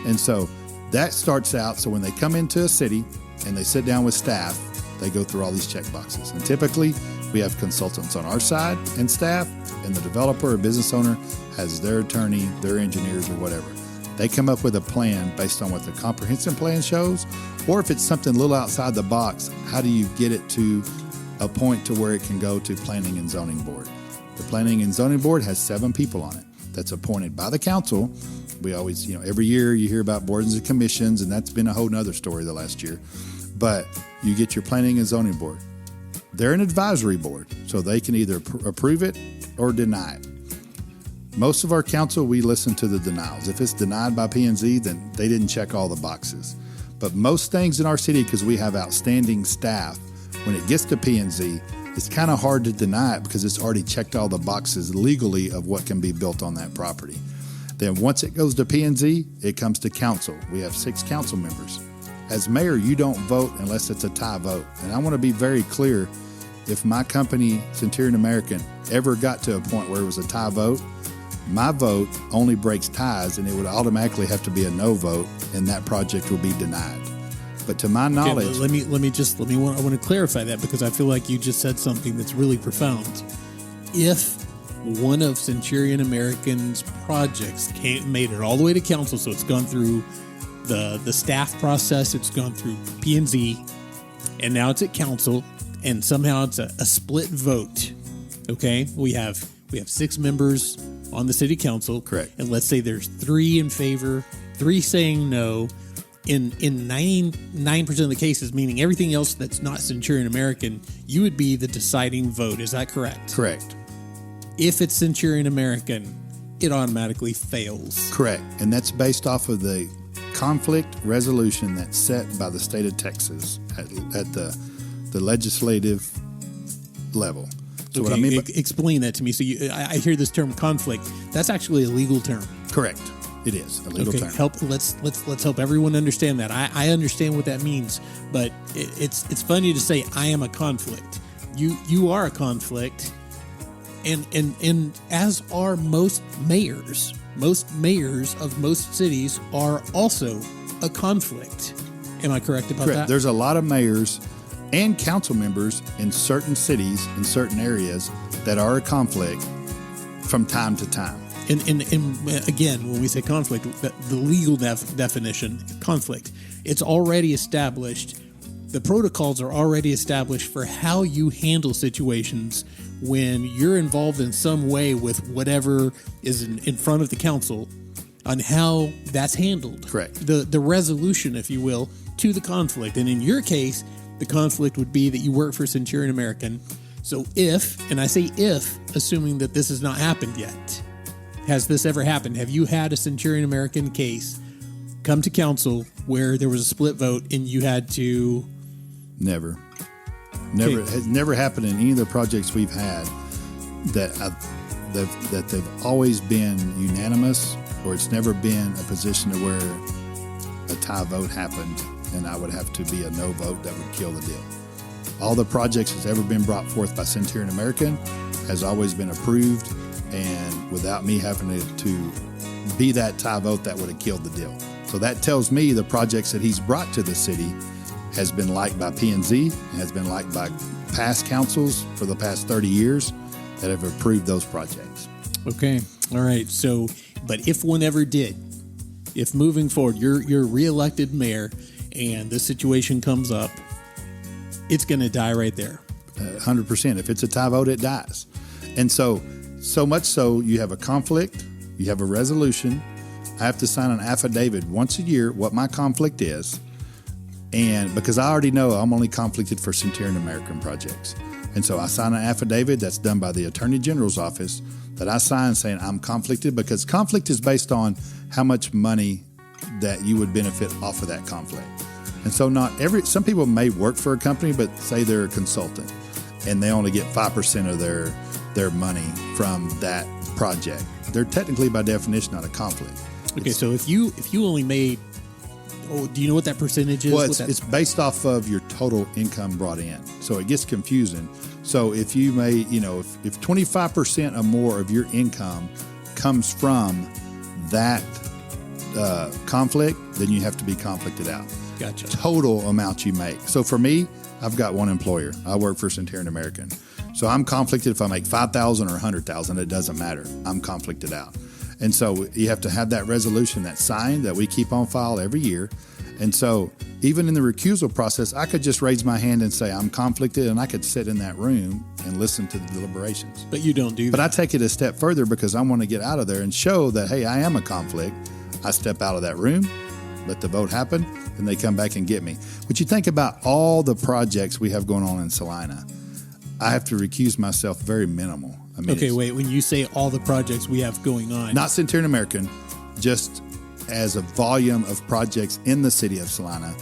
And so that starts out, so when they come into a city and they sit down with staff, they go through all these check boxes. And typically, we have consultants on our side and staff, and the developer or business owner has their attorney, their engineers, or whatever. They come up with a plan based on what the comprehensive plan shows, or if it's something a little outside the box, how do you get it to a point to where it can go to Planning and Zoning Board? The Planning and Zoning Board has 7 people on it that's appointed by the council. We always, every year you hear about boards and commissions, and that's been a whole nother story the last year. But you get your Planning and Zoning Board. They're an advisory board, so they can either approve it or deny it. Most of our council, we listen to the denials. If it's denied by P&Z, then they didn't check all the boxes. But most things in our city, because we have outstanding staff, when it gets to P&Z, it's kind of hard to deny it because it's already checked all the boxes legally of what can be built on that property. Then once it goes to P&Z, it comes to council. We have 6 council members. As mayor, you don't vote unless it's a tie vote. And I want to be very clear, if my company, Centurion American, ever got to a point where it was a tie vote, my vote only breaks ties, and it would automatically have to be a no vote, and that project will be denied. But to my knowledge, I want to clarify that, because I feel like you just said something that's really profound. If one of Centurion American's projects made it all the way to council, so it's gone through the staff process, it's gone through P&Z, and now it's at council, and somehow it's a split vote. Okay, we have 6 members on the city council. Correct. And let's say there's 3 in favor, 3 saying no. In 99% of the cases, meaning everything else that's not Centurion American, you would be the deciding vote. Is that correct? correct. If it's Centurion American, it automatically fails. Correct. And that's based off of the conflict resolution that's set by the state of Texas at the legislative level. So okay, what I mean explain that to me. So I hear this term conflict. That's actually a legal term. correct. It is a legal term. Let's help everyone understand that. I understand what that means, but it's funny to say I am a conflict. You are a conflict, and as are most mayors. Most mayors of most cities are also a conflict. Am I correct about that? There's a lot of mayors and council members in certain cities, in certain areas, that are a conflict from time to time. And again, when we say conflict, the legal definition, conflict, it's already established. The protocols are already established for how you handle situations when you're involved in some way with whatever is in front of the council, on how that's handled. Correct. The resolution, if you will, to the conflict. And in your case, the conflict would be that you work for Centurion American. So if, and I say if, assuming that this has not happened yet, has this ever happened? Have you had a Centurion American case come to council where there was a split vote and you had to... Never. It has never happened in any of the projects we've had that they've always been unanimous, or it's never been a position to where a tie vote happened and I would have to be a no vote that would kill the deal. All the projects that's ever been brought forth by Centurion American has always been approved, and without me having to be that tie vote that would have killed the deal. So that tells me the projects that he's brought to the city has been liked by P&Z, has been liked by past councils for the past 30 years that have approved those projects. Okay. All right. So, but if one ever did, if moving forward, you're reelected mayor and this situation comes up, it's going to die right there. 100%. If it's a tie vote, it dies. And so much so, you have a conflict, You have a resolution. I have to sign an affidavit once a year what my conflict is. And because I already know I'm only conflicted for Centurion American projects. And so I sign an affidavit that's done by the Attorney General's office that I sign saying I'm conflicted, because conflict is based on how much money that you would benefit off of that conflict. And so some people may work for a company, but say they're a consultant and they only get 5% of their money from that project. They're technically by definition not a conflict. Okay, so if you only made, do you know what that percentage is? Well, it's based off of your total income brought in. So it gets confusing. So if you may, if 25% or more of your income comes from that conflict, then you have to be conflicted out. Gotcha. Total amount you make. So for me, I've got one employer. I work for Centurion American. So I'm conflicted if I make $5,000 or $100,000. It doesn't matter. I'm conflicted out. And so you have to have that resolution that's signed that we keep on file every year. And so even in the recusal process, I could just raise my hand and say I'm conflicted, and I could sit in that room and listen to the deliberations. But you don't do that. But I take it a step further because I want to get out of there and show that, hey, I am a conflict. I step out of that room, let the vote happen, and they come back and get me. But you think about all the projects we have going on in Celina, I have to recuse myself very minimal. Okay, wait. When you say all the projects we have going on, not Centurion American, just as a volume of projects in the city of Celina,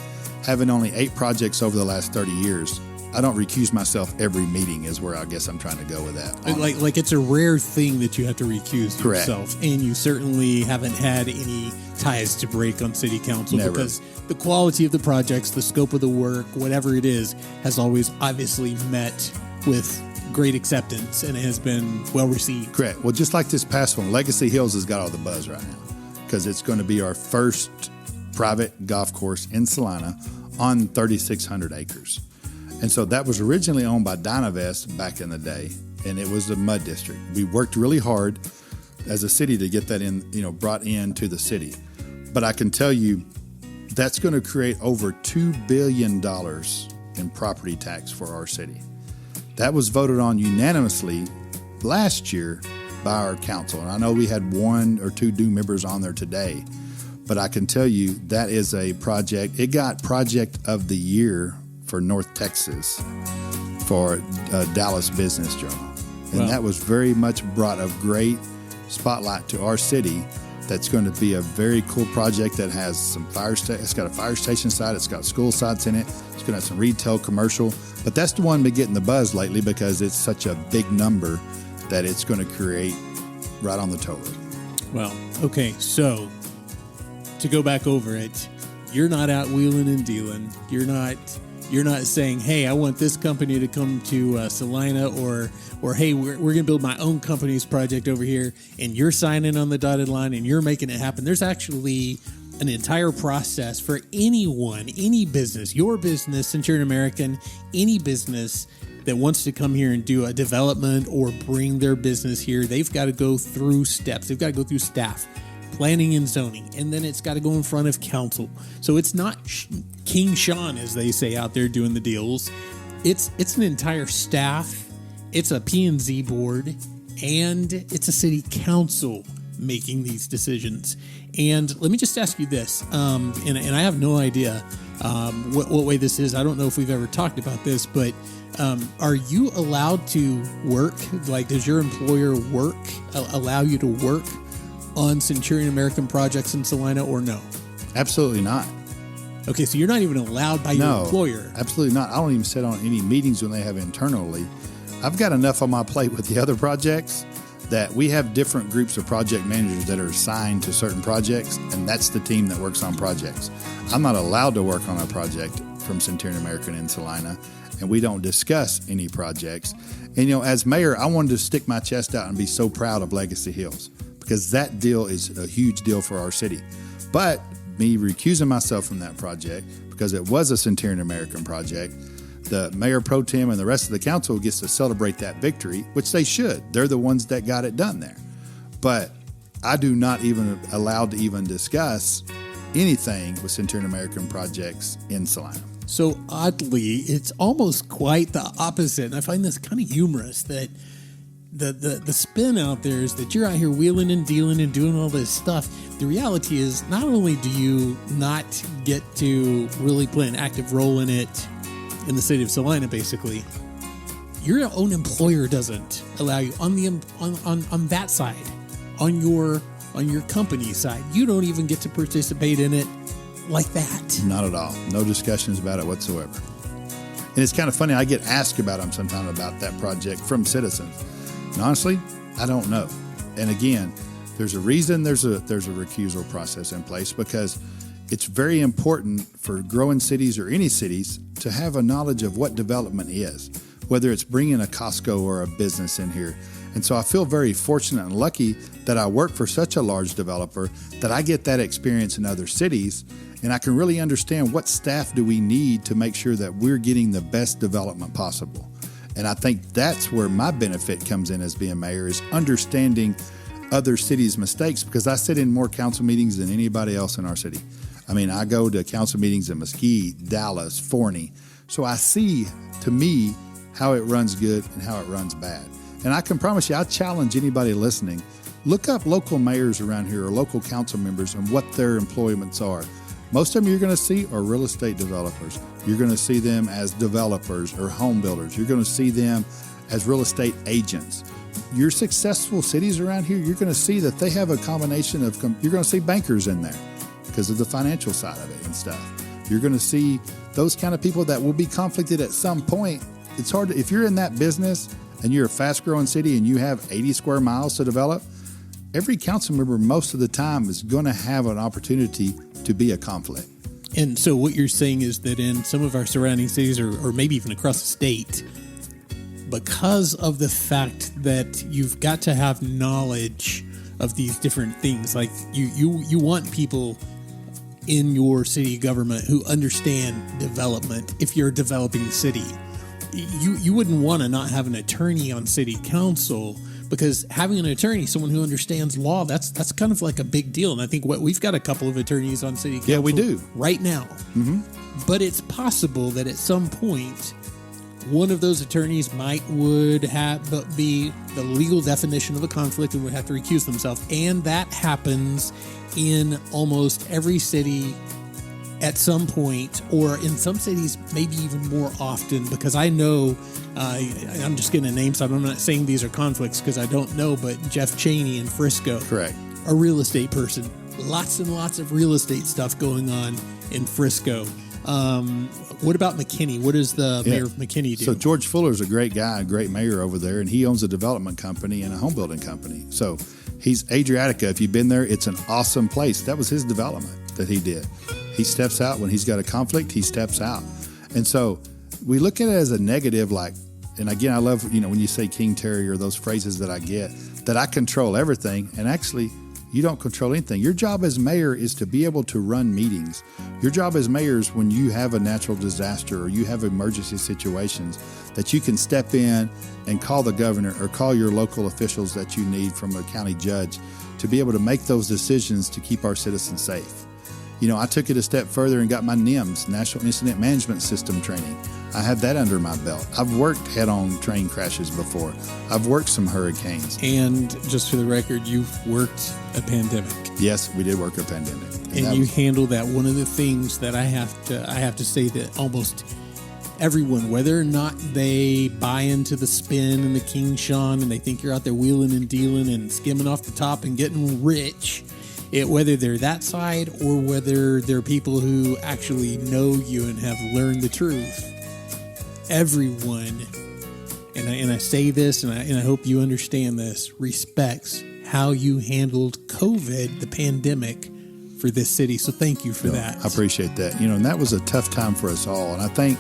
having only 8 projects over the last 30 years, I don't recuse myself every meeting is where I guess I'm trying to go with that. Like it's a rare thing that you have to recuse Correct. yourself. And you certainly haven't had any ties to break on city council. Never. Because the quality of the projects, the scope of the work, whatever it is, has always obviously met with great acceptance and it has been well received. Correct. Well, just like this past one, Legacy Hills has got all the buzz right now because it's going to be our first private golf course in Celina on 3,600 acres. And so that was originally owned by Dynavest back in the day, and it was a mud district. We worked really hard as a city to get that brought into the city. But I can tell you that's going to create over $2 billion in property tax for our city. That was voted on unanimously last year by our council. And I know we had 1 or 2 new members on there today, but I can tell you that is a project. It got Project of the Year for North Texas for Dallas Business Journal. And that was very much brought a great spotlight to our city. That's going to be a very cool project that has some it's got a fire station site. It's got school sites in it. It's going to have some retail, commercial. But that's the one been getting the buzz lately because it's such a big number that it's going to create right on the toll road. Well, okay, so to go back over it, you're not out wheeling and dealing. You're not saying, hey, I want this company to come to Celina or hey, we're going to build my own company's project over here, and you're signing on the dotted line and you're making it happen. There's actually an entire process for anyone, any business, your business, Centurion American, any business that wants to come here and do a development or bring their business here. They've got to go through steps. They've got to go through staff, planning and zoning, and then it's got to go in front of council. So it's not King Sean, as they say out there, doing the deals. It's an entire staff. It's a P&Z board, and it's a city council making these decisions. And let me just ask you this, and I have no idea what way this is. I don't know if we've ever talked about this, but are you allowed to work? Like, does your employer allow you to work on Centurion American projects in Celina or no? Absolutely not. Okay, so you're not even allowed by your employer. Absolutely not. I don't even sit on any meetings when they have internally. I've got enough on my plate with the other projects that we have different groups of project managers that are assigned to certain projects, and that's the team that works on projects. I'm not allowed to work on a project from Centurion American in Celina, and we don't discuss any projects. And, as mayor, I wanted to stick my chest out and be so proud of Legacy Hills because that deal is a huge deal for our city. But me recusing myself from that project because it was a Centurion American project, the mayor pro tem and the rest of the council gets to celebrate that victory, which they should. They're the ones that got it done there. But I do not even allowed to even discuss anything with Centurion American projects in Celina. So oddly, it's almost quite the opposite. And I find this kind of humorous that the spin out there is that you're out here wheeling and dealing and doing all this stuff. The reality is, not only do you not get to really play an active role in it in the city of Celina, basically, your own employer doesn't allow you on that side, on your company side. You don't even get to participate in it like that. Not at all. No discussions about it whatsoever. And it's kind of funny. I get asked about them sometimes about that project from citizens. And honestly, I don't know. And again, there's a reason there's a recusal process in place, because it's very important for growing cities or any cities to have a knowledge of what development is, whether it's bringing a Costco or a business in here. And so I feel very fortunate and lucky that I work for such a large developer that I get that experience in other cities, and I can really understand what staff do we need to make sure that we're getting the best development possible. And I think that's where my benefit comes in as being mayor, is understanding other cities' mistakes, because I sit in more council meetings than anybody else in our city. I mean, I go to council meetings in Mesquite, Dallas, Forney. So I see, to me, how it runs good and how it runs bad. And I can promise you, I challenge anybody listening, look up local mayors around here or local council members and what their employments are. Most of them you're going to see are real estate developers. You're going to see them as developers or home builders. You're going to see them as real estate agents. Your successful cities around here, you're going to see that they have a combination of, you're going to see bankers in there because of the financial side of it and stuff. You're going to see those kind of people that will be conflicted at some point. It's hard to, if you're in that business and you're a fast growing city and you have 80 square miles to develop, every council member most of the time is going to have an opportunity to be a conflict. And so what you're saying is that in some of our surrounding cities, or maybe even across the state, because of the fact that you've got to have knowledge of these different things, like you want people in your city government who understand development. If you're a developing city, you wouldn't want to not have an attorney on city council, because having an attorney, someone who understands law, that's kind of like a big deal. And I think we've got a couple of attorneys on city council. Yeah, we do right now. Mm-hmm. But it's possible that at some point, one of those attorneys would be the legal definition of a conflict and would have to recuse themselves. And that happens in almost every city at some point, or in some cities, maybe even more often, because I know, I'm just going to name some, I'm not saying these are conflicts because I don't know, but Jeff Cheney in Frisco. Correct. A real estate person. Lots and lots of real estate stuff going on in Frisco. What about McKinney? What does the mayor of McKinney do? So George Fuller's a great guy, a great mayor over there, and he owns a development company and a home building company. So he's Adriatica. If you've been there, it's an awesome place. That was his development that he did. He steps out when he's got a conflict, he steps out. And so we look at it as a negative, like, and again, I love, when you say King Terrier, those phrases that I get, that I control everything. And actually, you don't control anything. Your job as mayor is to be able to run meetings. Your job as mayor is when you have a natural disaster or you have emergency situations, that you can step in and call the governor or call your local officials that you need from a county judge to be able to make those decisions to keep our citizens safe. I took it a step further and got my NIMS, National Incident Management System training. I have that under my belt. I've worked head-on train crashes before. I've worked some hurricanes. And just for the record, you've worked a pandemic. Yes, we did work a pandemic. And you handle that. One of the things that I have to say that almost everyone, whether or not they buy into the spin and the King Sean and they think you're out there wheeling and dealing and skimming off the top and getting rich, whether they're that side or whether they're people who actually know you and have learned the truth, everyone, and I say this and I hope you understand this, respects how you handled COVID, the pandemic, for this city. So thank you for that. I appreciate that. And that was a tough time for us all. And I think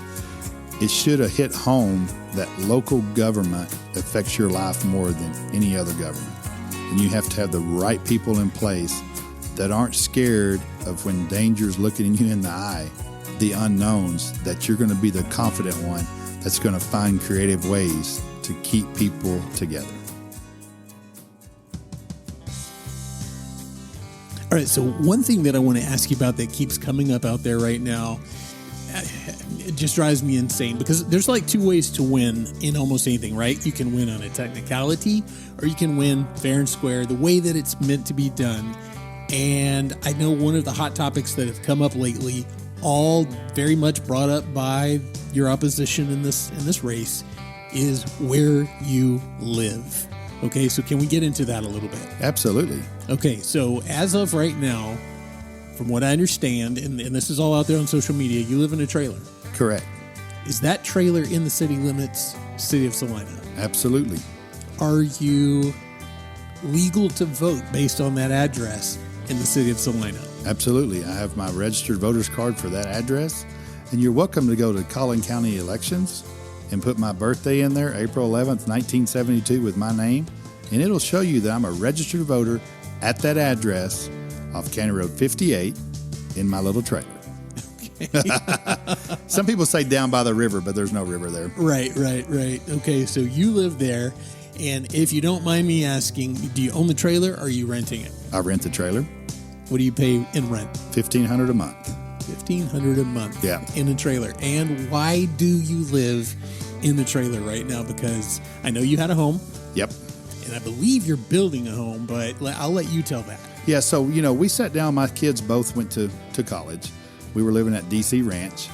it should have hit home that local government affects your life more than any other government. And you have to have the right people in place that aren't scared of when danger's looking you in the eye, the unknowns, that you're going to be the confident one that's going to find creative ways to keep people together. All right, so one thing that I want to ask you about that keeps coming up out there right now, just drives me insane because there's like two ways to win in almost anything, right? You can win on a technicality or you can win fair and square, the way that it's meant to be done. And I know one of the hot topics that have come up lately, all very much brought up by your opposition in this race, is where you live. Okay, so can we get into that a little bit? Absolutely. Okay, so as of right now, from what I understand, and this is all out there on social media, you live in a trailer. Correct. Is that trailer in the city limits, city of Celina? Absolutely. Are you legal to vote based on that address in the city of Celina? Absolutely. I have my registered voter's card for that address. And you're welcome to go to Collin County Elections and put my birthday in there, April 11th, 1972, with my name. And it'll show you that I'm a registered voter at that address off County Road 58 in my little trailer. Okay. Some people say down by the river, but there's no river there. Right. Okay, so you live there. And if you don't mind me asking, do you own the trailer or are you renting it? I rent the trailer. What do you pay in rent? $1,500 a month. $1,500 a month. Yeah. In a trailer. And why do you live in the trailer right now? Because I know you had a home. Yep. And I believe you're building a home, but I'll let you tell that. Yeah, so, we sat down. My kids both went to college. We were living at DC Ranch,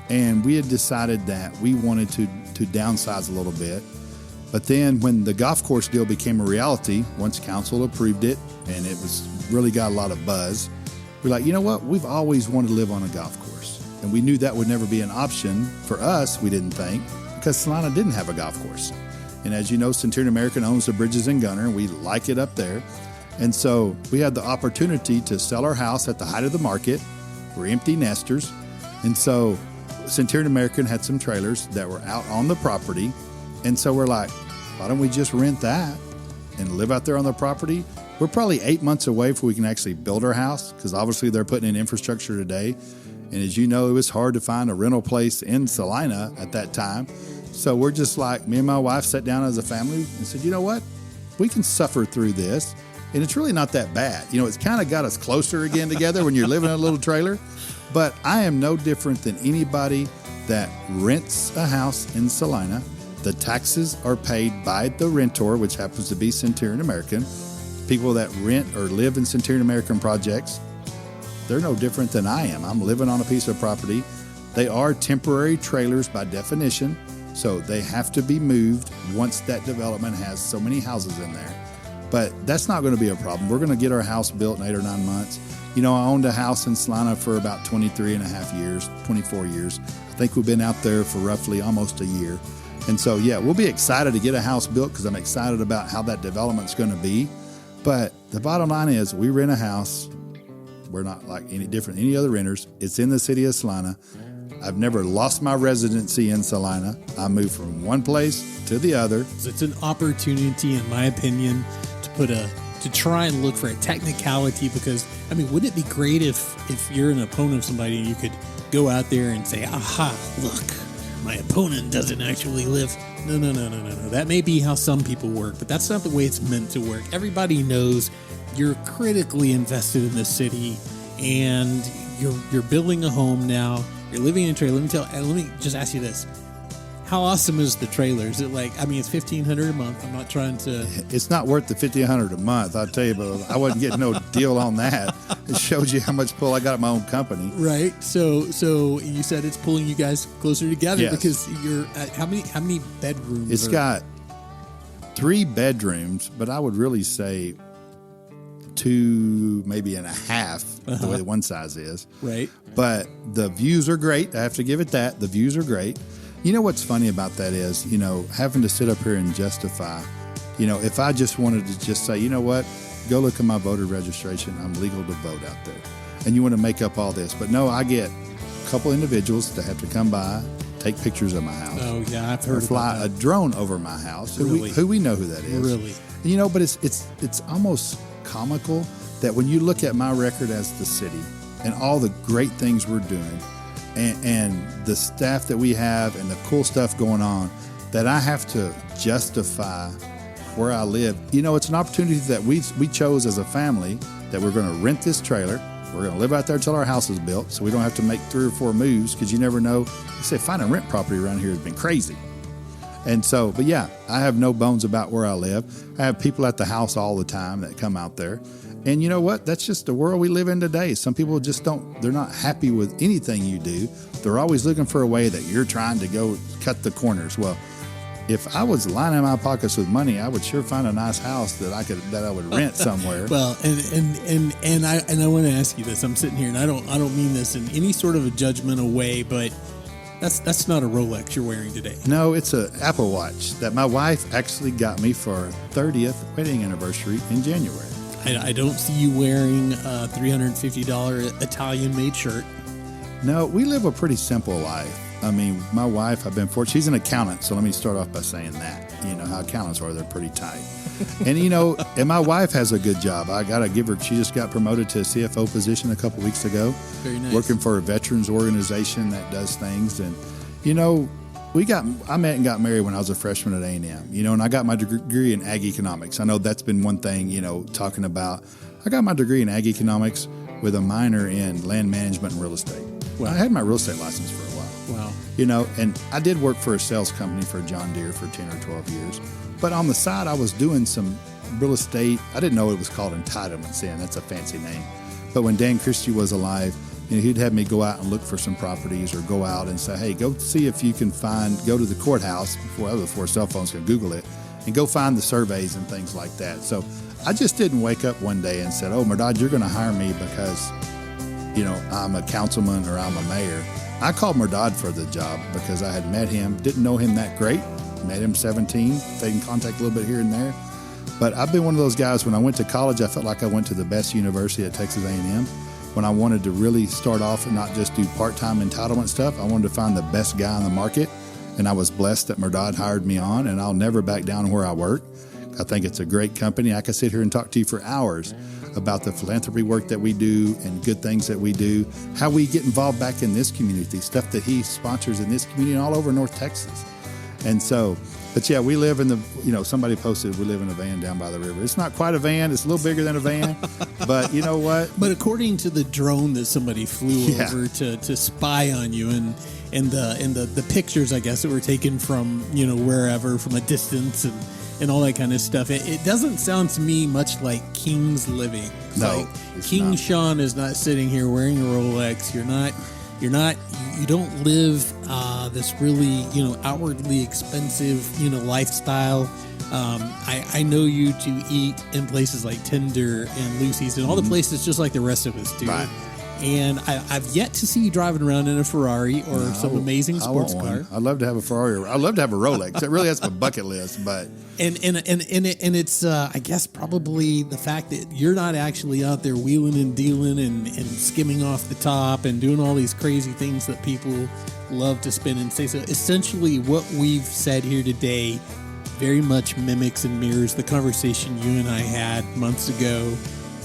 and we had decided that we wanted to downsize a little bit. But then when the golf course deal became a reality, once council approved it, and it was really got a lot of buzz, we're like, you know what? We've always wanted to live on a golf course. And we knew that would never be an option for us, we didn't think, because Celina didn't have a golf course. And as you know, Centurion American owns the Bridges in Gunner, and we like it up there. And so we had the opportunity to sell our house at the height of the market. We're empty nesters. And so Centurion American had some trailers that were out on the property. And so we're like, why don't we just rent that and live out there on the property? We're probably 8 months away before we can actually build our house, because obviously they're putting in infrastructure today. And as you know, it was hard to find a rental place in Celina at that time. So we're just like, me and my wife sat down as a family and said, you know what? We can suffer through this. And it's really not that bad. It's kind of got us closer again together when you're living in a little trailer. But I am no different than anybody that rents a house in Celina. The taxes are paid by the rentor, which happens to be Centurion American. People that rent or live in Centurion American projects, they're no different than I am. I'm living on a piece of property. They are temporary trailers by definition, so they have to be moved once that development has so many houses in there. But that's not going to be a problem. We're going to get our house built in 8 or 9 months. I owned a house in Celina for about 23 and a half years, 24 years. I think we've been out there for roughly almost a year. And so, yeah, we'll be excited to get a house built because I'm excited about how that development's going to be. But the bottom line is we rent a house. We're not like any different than any other renters. It's in the city of Celina. I've never lost my residency in Celina. I moved from one place to the other. It's an opportunity, in my opinion, to try and look for a technicality, because, wouldn't it be great if you're an opponent of somebody and you could go out there and say, aha, look, my opponent doesn't actually live. No. That may be how some people work, but that's not the way it's meant to work. Everybody knows you're critically invested in this city, and you're building a home now. You're living in a trailer. Let me just ask you this. How awesome is the trailer? Is it like, it's $1,500 a month. I'm not trying to... It's not worth the $1,500 a month, I'll tell you, but I wasn't getting no deal on that. It shows you how much pull I got at my own company. Right. So you said it's pulling you guys closer together. Yes. Because you're at how many bedrooms? It's got 3 bedrooms, but I would really say 2, maybe and a half, the way one size is. Right. But the views are great. I have to give it that. The views are great. What's funny about that is, having to sit up here and justify, if I just wanted to just say, you know what, go look at my voter registration. I'm legal to vote out there. And you want to make up all this. But no, I get a couple individuals that have to come by, take pictures of my house. Oh, yeah, I've heard or fly about that. a drone over my house. Really? Who we know who that is. Really? But it's almost comical that when you look at my record as the city and all the great things we're doing, and the staff that we have and the cool stuff going on, that I have to justify where I live. It's an opportunity that we chose as a family, that we're going to rent this trailer We're going to live out there till our house is built, so we don't have to make 3 or 4 moves, because you never know. You say finding rent property around here has been crazy. And so, but yeah, I have no bones about where I live. I have people at the house all the time that come out there. And you know what? That's just the world we live in today. Some people just they're not happy with anything you do. They're always looking for a way that you're trying to go cut the corners. Well, if I was lining my pockets with money, I would sure find a nice house that I would rent somewhere. Well, and I want to ask you this. I'm sitting here, and I don't mean this in any sort of a judgmental way, but that's not a Rolex you're wearing today. No, it's an Apple Watch that my wife actually got me for our 30th wedding anniversary in January. I don't see you wearing a $350 Italian-made shirt. No, we live a pretty simple life. I mean, my wife, I've been fortunate. She's an accountant, so let me start off by saying that. You know how accountants are; they're pretty tight. And and my wife has a good job. I got to give her. She just got promoted to a CFO position a couple weeks ago. Very nice. Working for a veterans organization that does things, and I met and got married when I was a freshman at A&M. And I got my degree in ag economics. I know that's been one thing. Talking about. I got my degree in ag economics with a minor in land management and real estate. Well, I had my real estate license for a while. Wow. And I did work for a sales company for John Deere for 10 or 12 years. But on the side, I was doing some real estate. I didn't know it was called entitlements then. That's a fancy name. But when Dan Christie was alive, he'd have me go out and look for some properties, or go out and say, hey, go see if you can go to the courthouse before cell phones could Google it, and go find the surveys and things like that. So I just didn't wake up one day and said, oh, Murdad, you're going to hire me because, I'm a councilman or I'm a mayor. I called Murdad for the job because I had met him, didn't know him that great, met him 17, stayed in contact a little bit here and there. But I've been one of those guys, when I went to college, I felt like I went to the best university at Texas A&M. When I wanted to really start off and not just do part-time entitlement stuff, I wanted to find the best guy in the market. And I was blessed that Murdad hired me on, and I'll never back down where I work. I think it's a great company. I could sit here and talk to you for hours about the philanthropy work that we do and good things that we do, how we get involved back in this community, stuff that he sponsors in this community and all over North Texas. And so, but yeah, we live in somebody posted we live in a van down by the river. It's not quite a van. It's a little bigger than a van. But you know what? But according to the drone that somebody flew over to spy on you, and the pictures, I guess, that were taken from, wherever, from a distance, and all that kind of stuff, it doesn't sound to me much like King's living. No, King not. Sean is not sitting here wearing a Rolex. You don't live this really, outwardly expensive, lifestyle. I know you to eat in places like Tinder and Lucy's and all the places just like the rest of us do. Right. And I've yet to see you driving around in a Ferrari or some amazing sports car. I'd love to have a Ferrari. I'd love to have a Rolex. It really has my bucket list, but and it's I guess probably the fact that you're not actually out there wheeling and dealing and skimming off the top and doing all these crazy things that people love to spin and say. So essentially, what we've said here today very much mimics and mirrors the conversation you and I had months ago,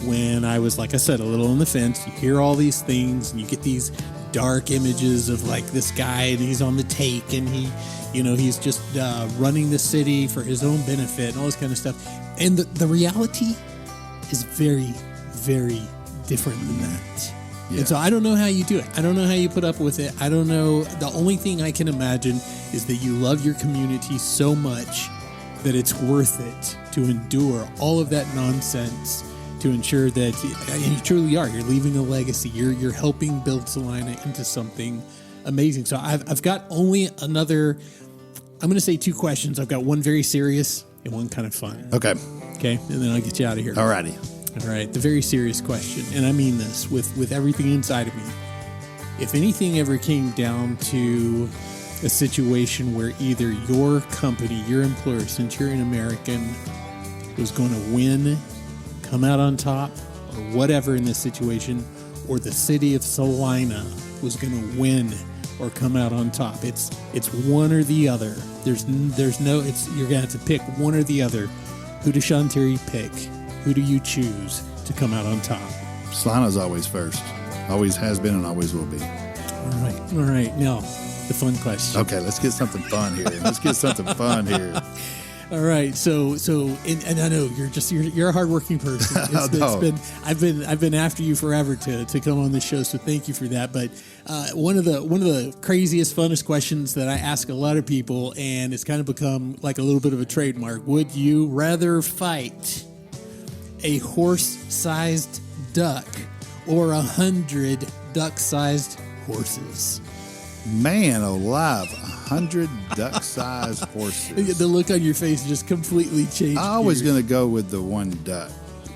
when I was, like I said, a little on the fence. You hear all these things and you get these dark images of like this guy, and he's on the take, and he's just running the city for his own benefit and all this kind of stuff. And the reality is very, very different than that. Yeah. And so I don't know how you do it. I don't know how you put up with it. I don't know. The only thing I can imagine is that you love your community so much that it's worth it to endure all of that nonsense to ensure that you truly are. You're leaving a legacy. You're helping build Celina into something amazing. So I've got only another, I'm going to say 2 questions. I've got one very serious and one kind of fun. Okay. And then I'll get you out of here. All righty. All right. The very serious question, and I mean this with everything inside of me. If anything ever came down to a situation where either your company, your employer, since you're an American, was going to win, come out on top, or whatever in this situation, or the city of Celina was going to win or come out on top. It's one or the other. There's no. You're going to have to pick one or the other. Who does Sean Terry pick? Who do you choose to come out on top? Celina's always first. Always has been and always will be. All right. Now, the fun question. Okay, let's get something fun here. All right, so and I know you're a hardworking person. I've been after you forever to come on the show, so thank you for that. But one of the craziest, funnest questions that I ask a lot of people, and it's kind of become like a little bit of a trademark: would you rather fight a horse-sized duck or 100 duck-sized horses? Man alive, 100 duck-sized horses. The look on your face just completely changed. I was going to go with the one duck.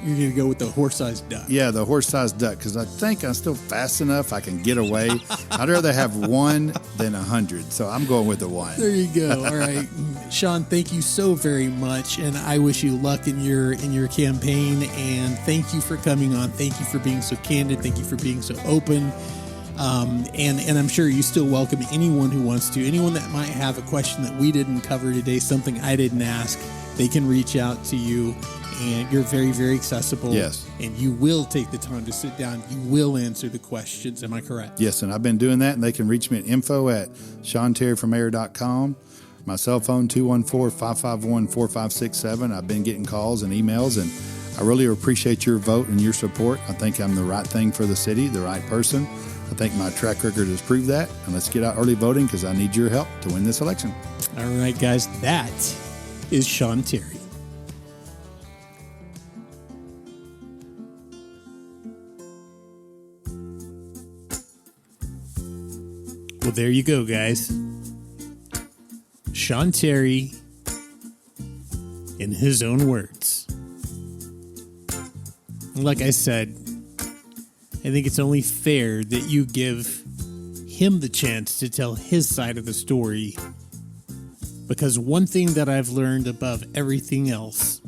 You're going to go with the horse-sized duck. Yeah, the horse-sized duck, because I think I'm still fast enough. I can get away. I'd rather have one than 100, so I'm going with the one. There you go. All right, Sean, thank you so very much, and I wish you luck in your campaign. And thank you for coming on. Thank you for being so candid. Thank you for being so open. And I'm sure you still welcome anyone who wants to. Anyone that might have a question that we didn't cover today, something I didn't ask, they can reach out to you. And you're very, very accessible. Yes. And you will take the time to sit down. You will answer the questions. Am I correct? Yes, and I've been doing that, and they can reach me at info@SeanTerryFromMayor.com. My cell phone, 214-551-4567. I've been getting calls and emails, and I really appreciate your vote and your support. I think I'm the right thing for the city, the right person. I think my track record has proved that. And let's get out early voting because I need your help to win this election. All right, guys, that is Sean Terry. Well, there you go, guys. Sean Terry, in his own words. Like I said, I think it's only fair that you give him the chance to tell his side of the story. Because one thing that I've learned above everything else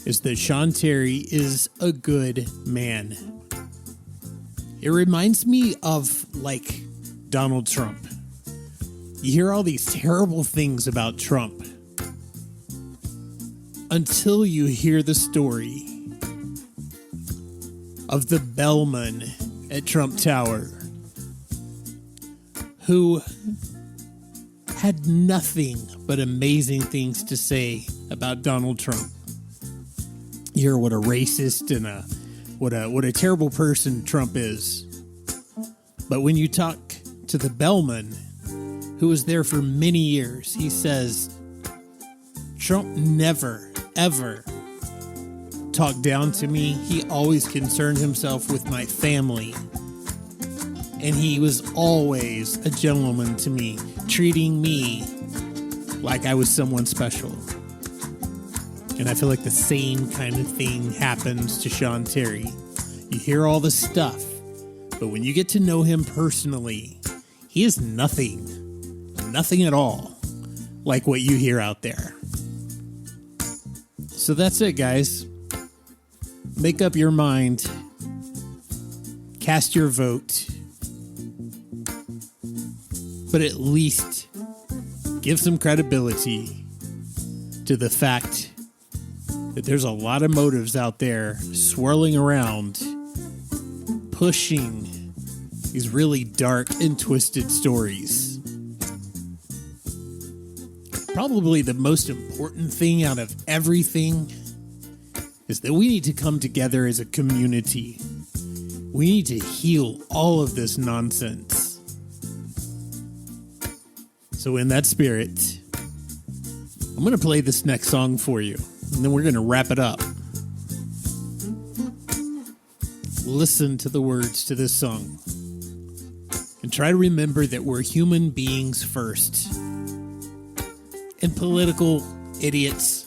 is that Sean Terry is a good man. It reminds me of, like, Donald Trump. You hear all these terrible things about Trump until you hear the story of the bellman at Trump Tower who had nothing but amazing things to say about Donald Trump. You hear what a racist and what a terrible person Trump is. But when you talk to the bellman, who was there for many years, he says, Trump never, ever talked down to me. He always concerned himself with my family. And he was always a gentleman to me, treating me like I was someone special. And I feel like the same kind of thing happens to Sean Terry. You hear all the stuff, but when you get to know him personally, he is nothing at all like what you hear out there. So that's it, guys. Make up your mind. Cast your vote. But at least give some credibility to the fact that there's a lot of motives out there swirling around, pushing these really dark and twisted stories. Probably the most important thing out of everything is that we need to come together as a community. We need to heal all of this nonsense. So in that spirit, I'm going to play this next song for you, and then we're going to wrap it up. Listen to the words to this song, and try to remember that we're human beings first. And political idiots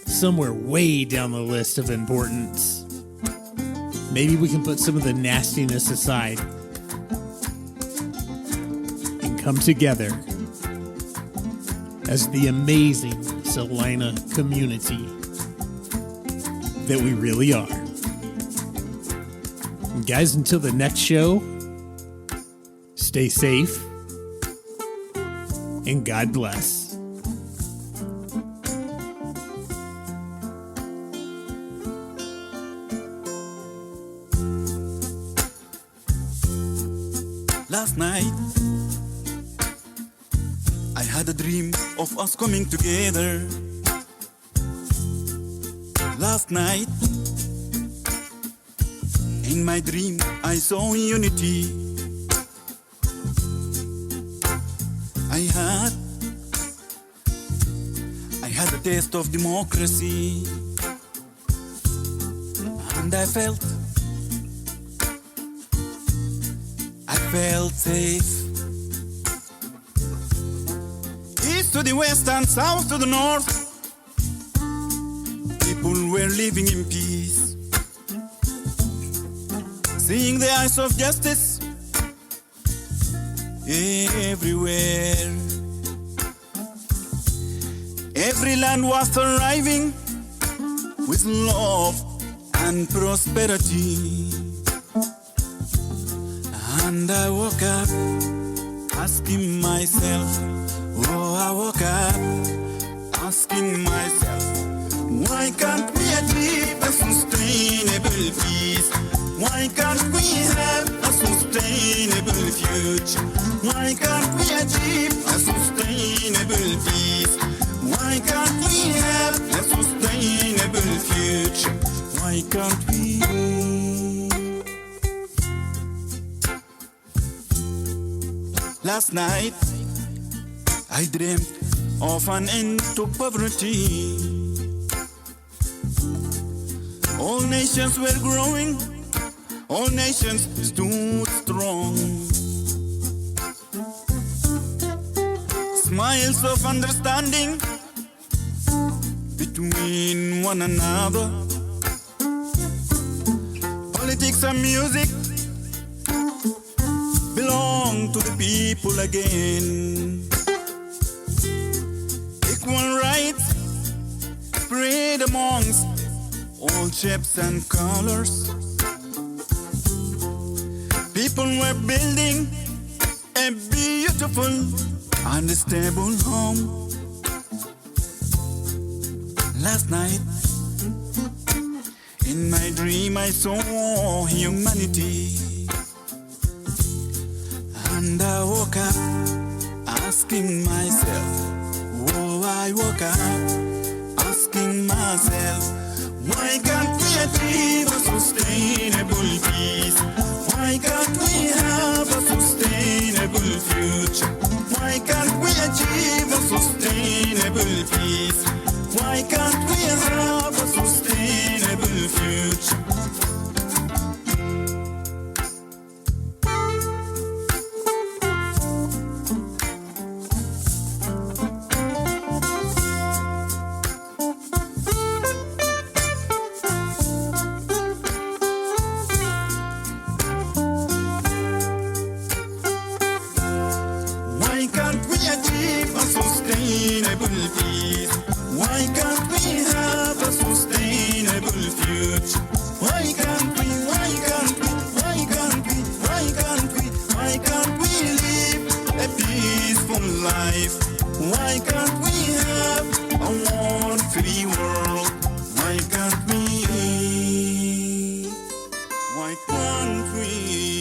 somewhere way down the list of importance. Maybe we can put some of the nastiness aside and come together as the amazing Celina community that we really are. And guys, until the next show, stay safe and God bless. Last night, I had a dream of us coming together. Last night, in my dream, I saw unity. I had a taste of democracy, and I felt safe. East to the west and south to the north, people were living in peace, seeing the eyes of justice everywhere. Every land was thriving with love and prosperity. And I woke up asking myself, I woke up asking myself, why can't we achieve a sustainable peace? Why can't we have a sustainable future? Why can't we achieve a sustainable peace? Why can't we have a sustainable future? Why can't we? Last night, I dreamt of an end to poverty. All nations were growing, all nations stood strong. Smiles of understanding between one another. Politics and music belong to the people again. Equal rights spread amongst all shapes and colors. People were building a beautiful and stable home. Last night, in my dream, I saw humanity. And I woke up asking myself, I woke up asking myself, why can't we achieve a sustainable peace? Why can't we have a sustainable future? Why can't we achieve a sustainable peace? Why can't we have a sustainable future? Why can't we achieve a sustainable peace? Why can't we have a sustainable future? Why can't we, why can't we, why can't we, why can't we, why can't we live a peaceful life? Why can't we have a war-free world? Why can't we? Why can't we?